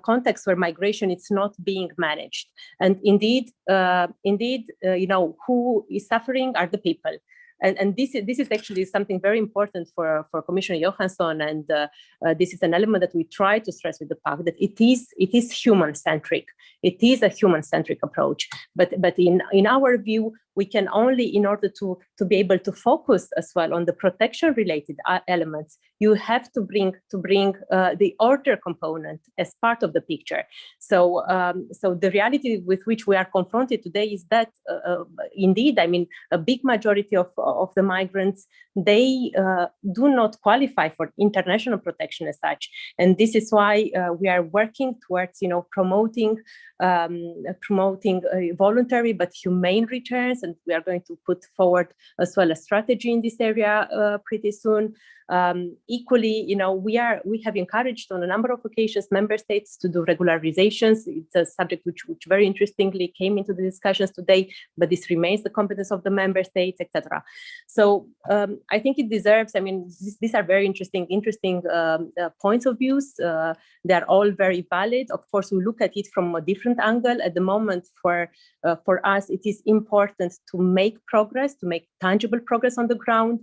[SPEAKER 3] context where migration is not being managed, and indeed, you know, who is suffering are the people, and this is actually something very important for Commissioner Johansson, and this is an element that we try to stress with the pact, that it is human centric. It is a human centric approach, but in our view, we can only, in order to be able to focus as well on the protection related elements, you have to bring the order component as part of the picture. So the reality with which we are confronted today is that indeed, I mean, a big majority of the migrants, they do not qualify for international protection as such, and this is why we are working towards, you know, promoting voluntary but humane returns, and we are going to put forward as well a strategy in this area pretty soon. Equally, you know, we have encouraged on a number of occasions member states to do regularizations. It's a subject which very interestingly came into the discussions today, but this remains the competence of the member states, etc. So I think it deserves, I mean, these are very interesting points of views. They are all very valid. Of course, we look at it from a different angle. At the moment, for us, it is important to make progress, to make tangible progress on the ground.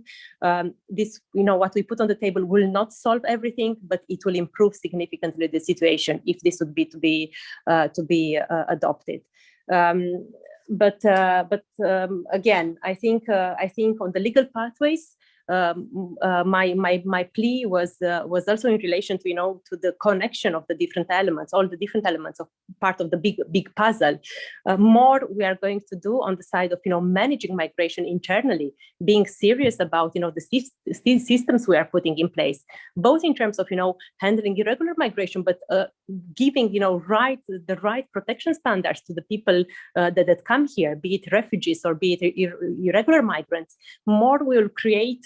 [SPEAKER 3] This, you know, what we put on the table will not solve everything, but it will improve significantly the situation if this would be to be adopted. But again, I think on the legal pathways, my plea was also in relation to, you know, to the connection of the different elements, all the different elements of part of the big puzzle. More we are going to do on the side of, you know, managing migration internally, being serious about, you know, the systems we are putting in place, both in terms of, you know, handling irregular migration, but giving, the right protection standards to the people that come here, be it refugees or be it irregular migrants, more will create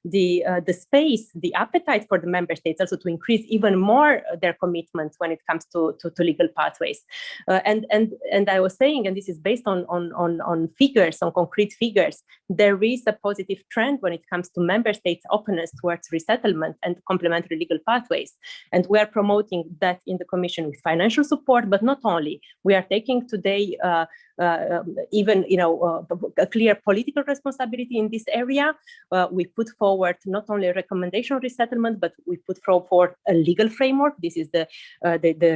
[SPEAKER 3] the space, the appetite for the member states also to increase even more their commitment when it comes to legal pathways. And I was saying, and this is based on figures, on concrete figures, there is a positive trend when it comes to member states' openness towards resettlement and complementary legal pathways. And we are promoting that in the Commission with financial support, but not only. We are taking today even a clear political responsibility in this area. We put forward not only a recommendation on resettlement, but we put forward a legal framework. This is the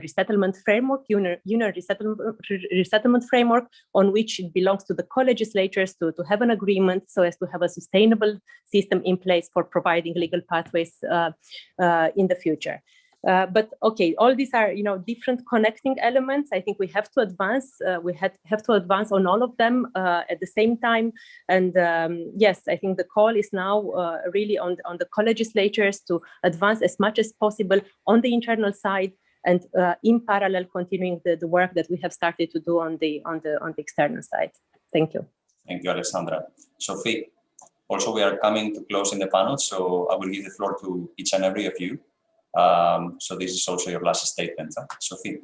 [SPEAKER 3] resettlement framework, union resettlement framework, on which it belongs to the co-legislatures to have an agreement so as to have a sustainable system in place for providing legal pathways in the future. But okay, all these are different connecting elements. I think we have to advance. We have to advance on all of them at the same time. And yes, I think the call is now really on the co-legislatures to advance as much as possible on the internal side, and in parallel continuing the work that we have started to do on the external side. Thank you.
[SPEAKER 1] Thank you, Alessandra. Sophie, also we are coming to close in the panel, so I will give the floor to each and every of you. So this is also your last statement, Sophie.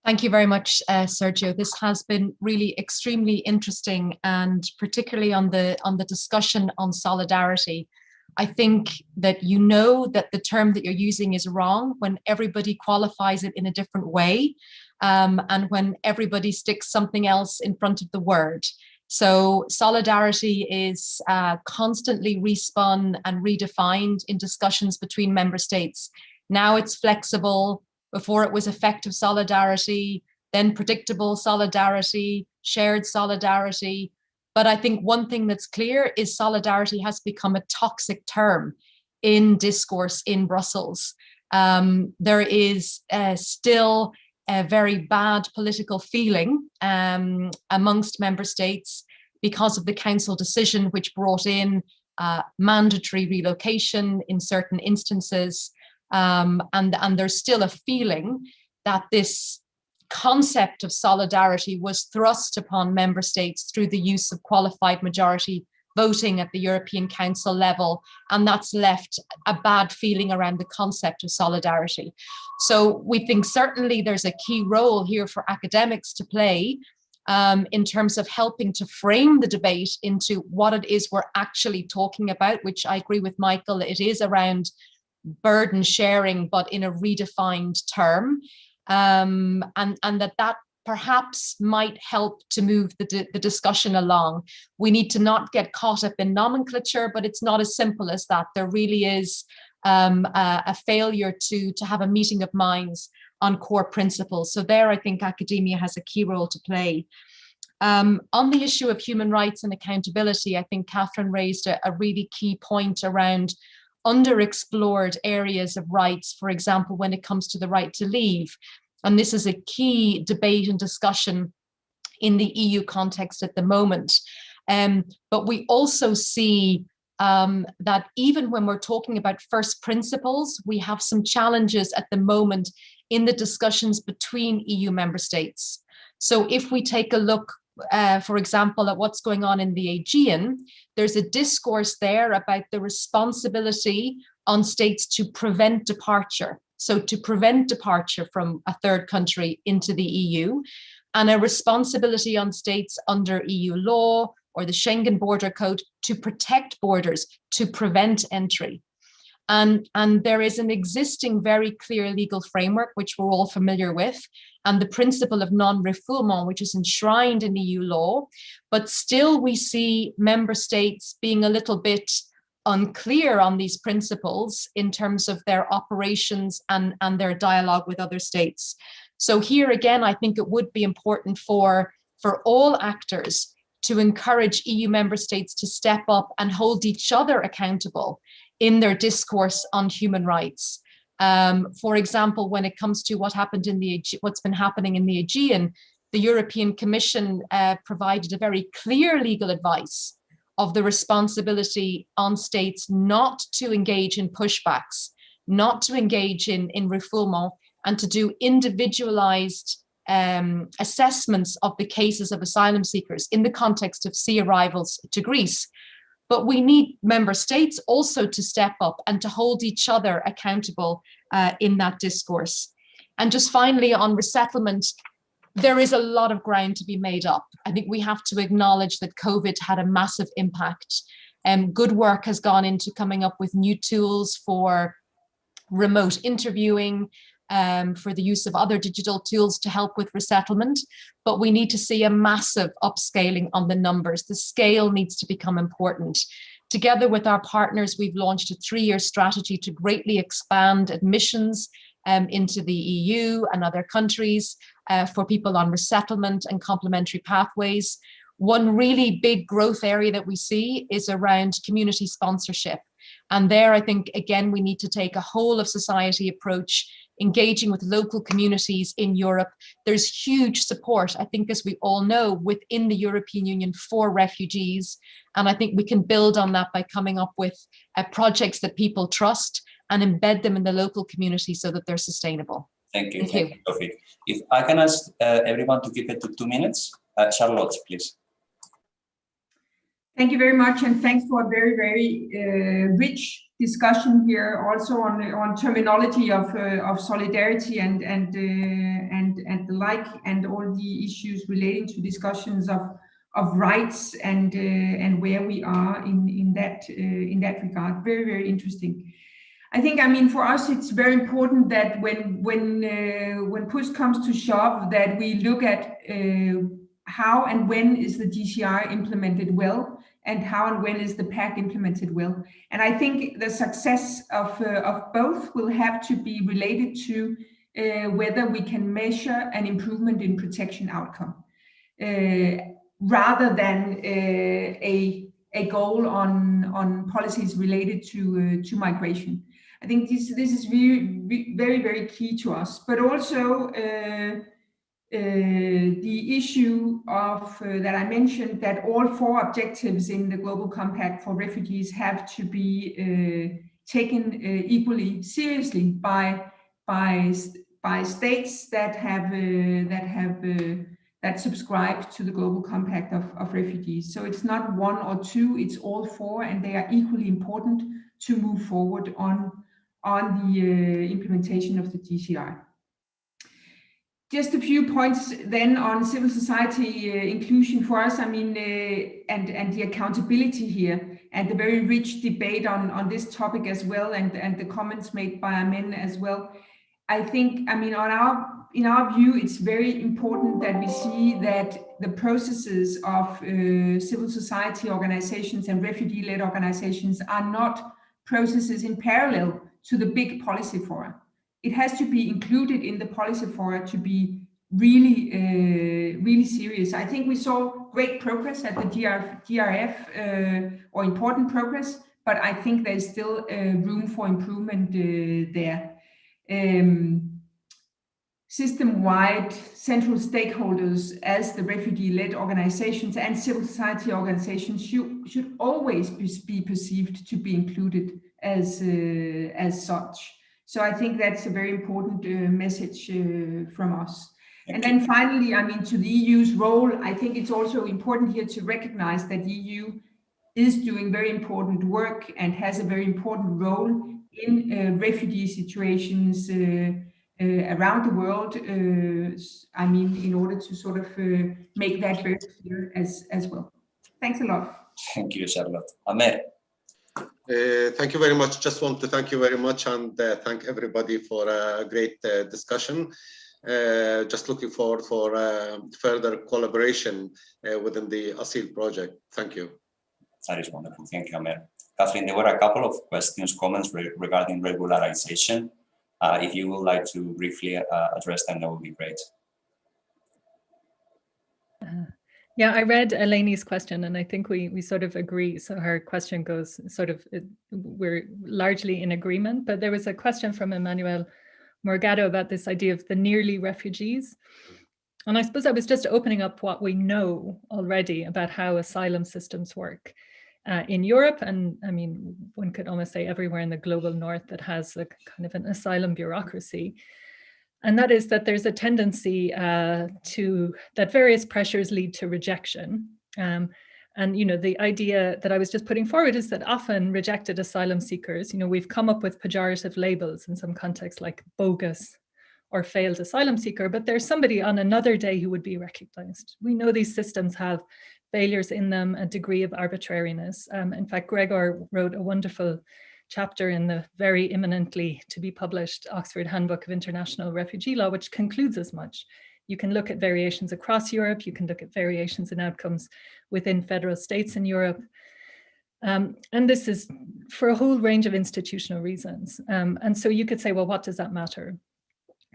[SPEAKER 4] Thank you very much, Sergio. This has been really extremely interesting, and particularly on the discussion on solidarity. I think that that the term that you're using is wrong when everybody qualifies it in a different way, and when everybody sticks something else in front of the word. So solidarity is constantly respun and redefined in discussions between member states. Now it's flexible. Before it was effective solidarity, then predictable solidarity, shared solidarity. But I think one thing that's clear is solidarity has become a toxic term in discourse in Brussels. There is still a very bad political feeling amongst member states because of the council decision, which brought in mandatory relocation in certain instances. And there's still a feeling that this concept of solidarity was thrust upon member states through the use of qualified majority voting at the European Council level, and that's left a bad feeling around the concept of solidarity. So we think certainly there's a key role here for academics to play in terms of helping to frame the debate into what it is we're actually talking about, which I agree with Michael, it is around burden sharing, but in a redefined term, and that perhaps might help to move the discussion along. We need to not get caught up in nomenclature, but it's not as simple as that. There really is a failure to have a meeting of minds on core principles. So there, I think academia has a key role to play. On the issue of human rights and accountability, I think Catherine raised a really key point around underexplored areas of rights, for example, when it comes to the right to leave. And this is a key debate and discussion in the EU context at the moment. But we also see that even when we're talking about first principles, we have some challenges at the moment in the discussions between EU member states. So if we take a look, for example, at what's going on in the Aegean, there's a discourse there about the responsibility on states to prevent departure. So to prevent departure from a third country into the EU, and a responsibility on states under EU law or the Schengen Border Code to protect borders, to prevent entry. And there is an existing very clear legal framework, which we're all familiar with, and the principle of non-refoulement, which is enshrined in EU law. But still we see member states being a little bit unclear on these principles in terms of their operations and their dialogue with other states. So here again, I think it would be important for all actors to encourage EU member states to step up and hold each other accountable in their discourse on human rights. For example, when it comes to what's been happening in the Aegean, the European Commission provided a very clear legal advice of the responsibility on states not to engage in pushbacks not to engage in refoulement, and to do individualized assessments of the cases of asylum seekers in the context of sea arrivals to Greece. But we need member states also to step up and to hold each other accountable in that discourse. And just finally on resettlement, there is a lot of ground to be made up. I think we have to acknowledge that COVID had a massive impact. Good work has gone into coming up with new tools for remote interviewing, for the use of other digital tools to help with resettlement, but we need to see a massive upscaling on the numbers. The scale needs to become important. Together with our partners, we've launched a 3-year strategy to greatly expand admissions into the EU and other countries for people on resettlement and complementary pathways. One really big growth area that we see is around community sponsorship. And there, I think, again, we need to take a whole of society approach, engaging with local communities in Europe. There's huge support, I think, as we all know, within the European Union for refugees. And I think we can build on that by coming up with projects that people trust and embed them in the local community so that they're sustainable.
[SPEAKER 1] Thank you. Thank you, Sophie. If I can ask everyone to keep it to 2 minutes. Charlotte, please.
[SPEAKER 5] Thank you very much, and thanks for a very, very rich discussion here, also on terminology of solidarity and the like, and all the issues relating to discussions of rights and where we are in that regard. Very, very interesting. I think, I mean, for us, it's very important that when push comes to shove, that we look at how and when is the DCI implemented well, and how and when is the pact implemented well. And I think the success of both will have to be related to whether we can measure an improvement in protection outcome, rather than a goal on policies related to migration. I think this is very, very key to us, but also the issue of that I mentioned, that all 4 objectives in the Global Compact for refugees have to be taken equally seriously by states that subscribe to the Global Compact of refugees. So it's not 1 or 2, it's all 4, and they are equally important to move forward on the implementation of the DCI. Just a few points then on civil society inclusion for us, I mean, and the accountability here, and the very rich debate on this topic as well, and the comments made by Amen as well. I think, I mean, in our view, it's very important that we see that the processes of civil society organizations and refugee-led organizations are not processes in parallel to the big policy fora. It has to be included in the policy fora to be really, really serious. I think we saw great progress at the DRF, or important progress, but I think there's still room for improvement there. System-wide central stakeholders as the refugee-led organizations and civil society organizations should always be perceived to be included as such. So I think that's a very important message from us. And then finally, I mean, to the EU's role, I think it's also important here to recognize that the EU is doing very important work and has a very important role in refugee situations around the world. I mean, in order to sort of make that very clear as well. Thanks a lot.
[SPEAKER 1] Thank you, Charlotte. Amer.
[SPEAKER 6] Thank you very much. Just want to thank you very much and thank everybody for a great discussion. Just looking forward for further collaboration within the Aseal project. Thank you.
[SPEAKER 1] That is wonderful. Thank you, Amer. Catherine, there were a couple of questions, comments regarding regularization. If you would like to briefly address them, that would be great.
[SPEAKER 8] Yeah, I read Eleni's question and I think we sort of agree. So her question goes sort of, we're largely in agreement, but there was a question from Emmanuel Morgado about this idea of the nearly refugees. And I suppose I was just opening up what we know already about how asylum systems work. in Europe, and I mean, one could almost say everywhere in the global north that has a kind of an asylum bureaucracy. And that is that there's a tendency that various pressures lead to rejection. And you know, the idea that I was just putting forward is that often rejected asylum seekers, you know, we've come up with pejorative labels in some contexts like bogus or failed asylum seeker, but there's somebody on another day who would be recognized. We know these systems have failures in them, a degree of arbitrariness. In fact, Gregor wrote a wonderful chapter in the very imminently to be published Oxford Handbook of International Refugee Law, which concludes as much. You can look at variations across Europe, you can look at variations in outcomes within federal states in Europe. And this is for a whole range of institutional reasons. And so you could say, well, what does that matter?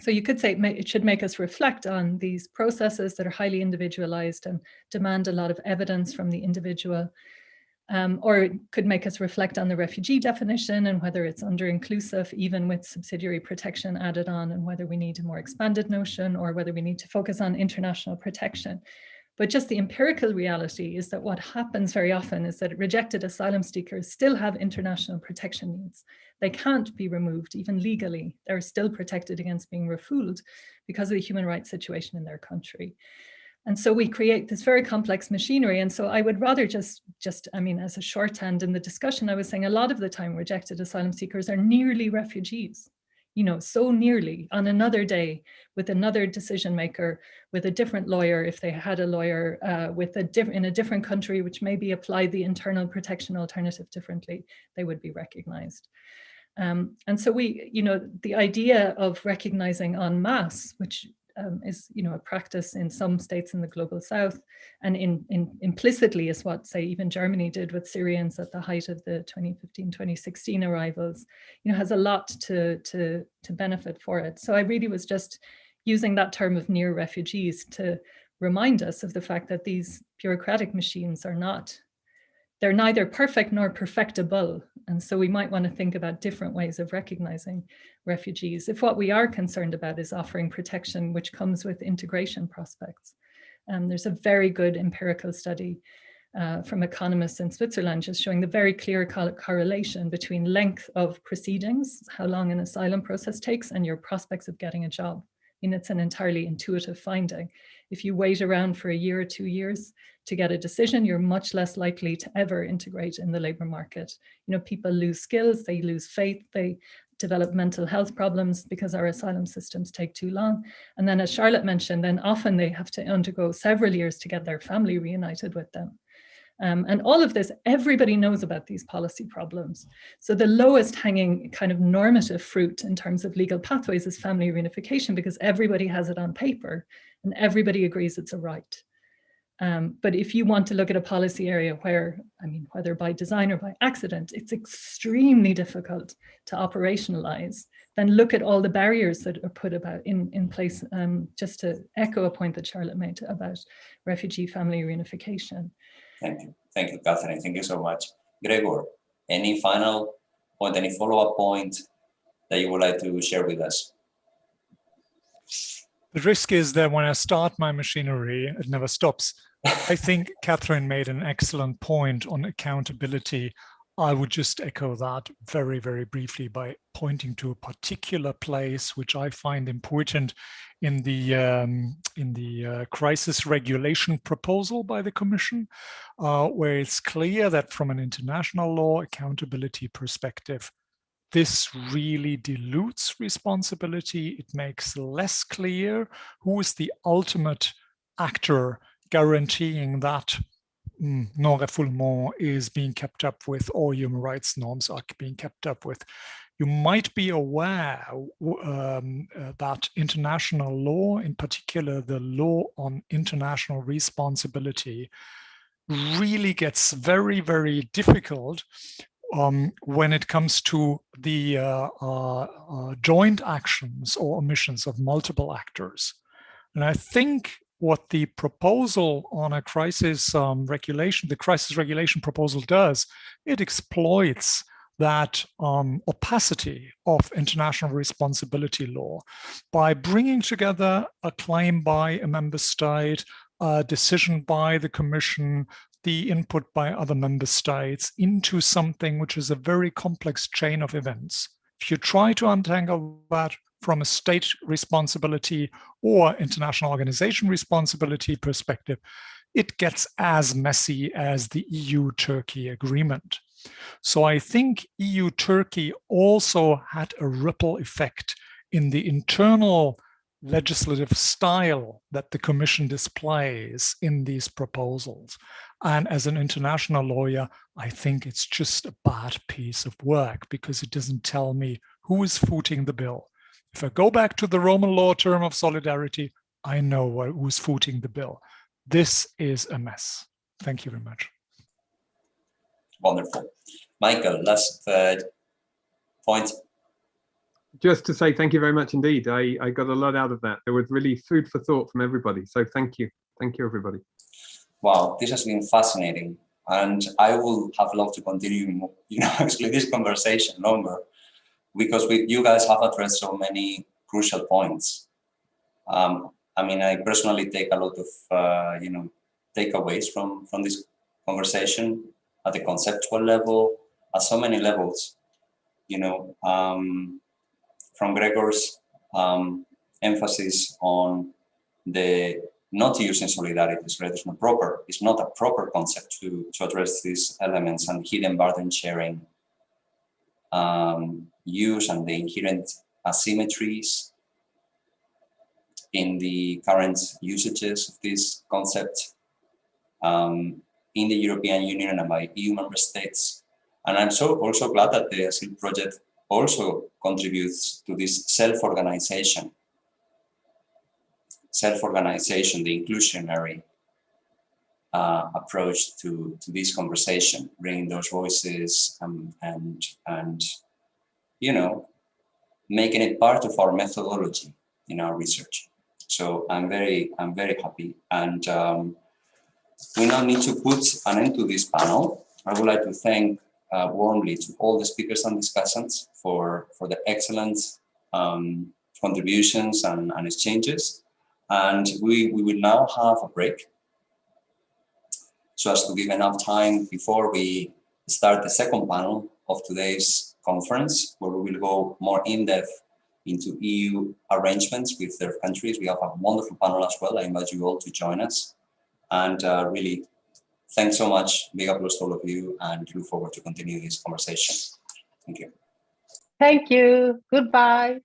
[SPEAKER 8] So you could say it should make us reflect on these processes that are highly individualized and demand a lot of evidence from the individual. Or it could make us reflect on the refugee definition and whether it's under-inclusive, even with subsidiary protection added on, and whether we need a more expanded notion or whether we need to focus on international protection. But just the empirical reality is that what happens very often is that rejected asylum seekers still have international protection needs. They can't be removed, even legally. They're still protected against being refooled because of the human rights situation in their country. And so we create this very complex machinery. And so I would rather just, I mean, as a shorthand in the discussion, I was saying a lot of the time rejected asylum seekers are nearly refugees, you know, so nearly on another day with another decision maker, with a different lawyer, if they had a lawyer, in a different country, which maybe applied the internal protection alternative differently, they would be recognized. And so we, you know, the idea of recognizing en masse, which is, you know, a practice in some states in the global south, and implicitly is what, say, even Germany did with Syrians at the height of the 2015-2016 arrivals, you know, has a lot to benefit for it. So I really was just using that term of near refugees to remind us of the fact that these bureaucratic machines are not, they're neither perfect nor perfectible. And so we might want to think about different ways of recognizing refugees if what we are concerned about is offering protection which comes with integration prospects. There's a very good empirical study from economists in Switzerland just showing the very clear correlation between length of proceedings, how long an asylum process takes, and your prospects of getting a job. I mean, it's an entirely intuitive finding. If you wait around for a year or 2 years to get a decision, you're much less likely to ever integrate in the labor market. You know, people lose skills, they lose faith, they develop mental health problems because our asylum systems take too long. And then, as Charlotte mentioned, then often they have to undergo several years to get their family reunited with them. And all of this, everybody knows about these policy problems. So the lowest hanging kind of normative fruit in terms of legal pathways is family reunification, because everybody has it on paper and everybody agrees it's a right. But if you want to look at a policy area where, I mean, whether by design or by accident, it's extremely difficult to operationalize, then look at all the barriers that are put about in place, just to echo a point that Charlotte made about refugee family reunification.
[SPEAKER 1] Thank you, Catherine. Thank you so much. Gregor, any final point, any follow-up point that you would like to share with us?
[SPEAKER 7] The risk is that when I start my machinery, it never stops. I think Catherine made an excellent point on accountability. I would just echo that very, very briefly by pointing to a particular place which I find important in the crisis regulation proposal by the Commission, where it's clear that from an international law accountability perspective, this really dilutes responsibility. It makes less clear who is the ultimate actor guaranteeing that non-refoulement is being kept up with, or human rights norms are being kept up with. You might be aware that international law, in particular the law on international responsibility, really gets very, very difficult when it comes to the joint actions or omissions of multiple actors. And I think what the proposal on a crisis regulation, the crisis regulation proposal does, it exploits that opacity of international responsibility law by bringing together a claim by a member state a decision by the Commission, the input by other member states into something which is a very complex chain of events. If you try to untangle that from a state responsibility or international organization responsibility perspective, it gets as messy as the EU-Turkey agreement. So I think EU-Turkey also had a ripple effect in the internal legislative style that the Commission displays in these proposals. And as an international lawyer, I think it's just a bad piece of work because it doesn't tell me who is footing the bill. If I go back to the Roman law term of solidarity, I know who's footing the bill. This is a mess. Thank you very much.
[SPEAKER 1] Wonderful. Michael, last point.
[SPEAKER 9] Just to say thank you very much indeed. I got a lot out of that. There was really food for thought from everybody. So thank you. Thank you, everybody.
[SPEAKER 1] Wow, this has been fascinating. And I will have loved to continue, actually this conversation longer, because you guys have addressed so many crucial points. I mean, I personally take a lot of, takeaways from this conversation at the conceptual level, at so many levels, from Gregor's emphasis on the not using solidarity as it's not proper. It's not a proper concept to address these elements and hidden burden sharing use and the inherent asymmetries in the current usages of this concept in the European Union and by EU member states. And I'm also glad that the Aseal Project also contributes to this self-organization, the inclusionary approach to this conversation, bringing those voices and making it part of our methodology in our research. So I'm very happy. And we now need to put an end to this panel. I would like to thank warmly to all the speakers and discussants for the excellent contributions and exchanges. And we will now have a break so as to give enough time before we start the second panel of today's conference, where we will go more in depth into EU arrangements with third countries. We have a wonderful panel as well. I invite you all to join us. And really, thanks so much. Big applause to all of you, and look forward to continue this conversation. Thank you.
[SPEAKER 2] Thank you. Goodbye.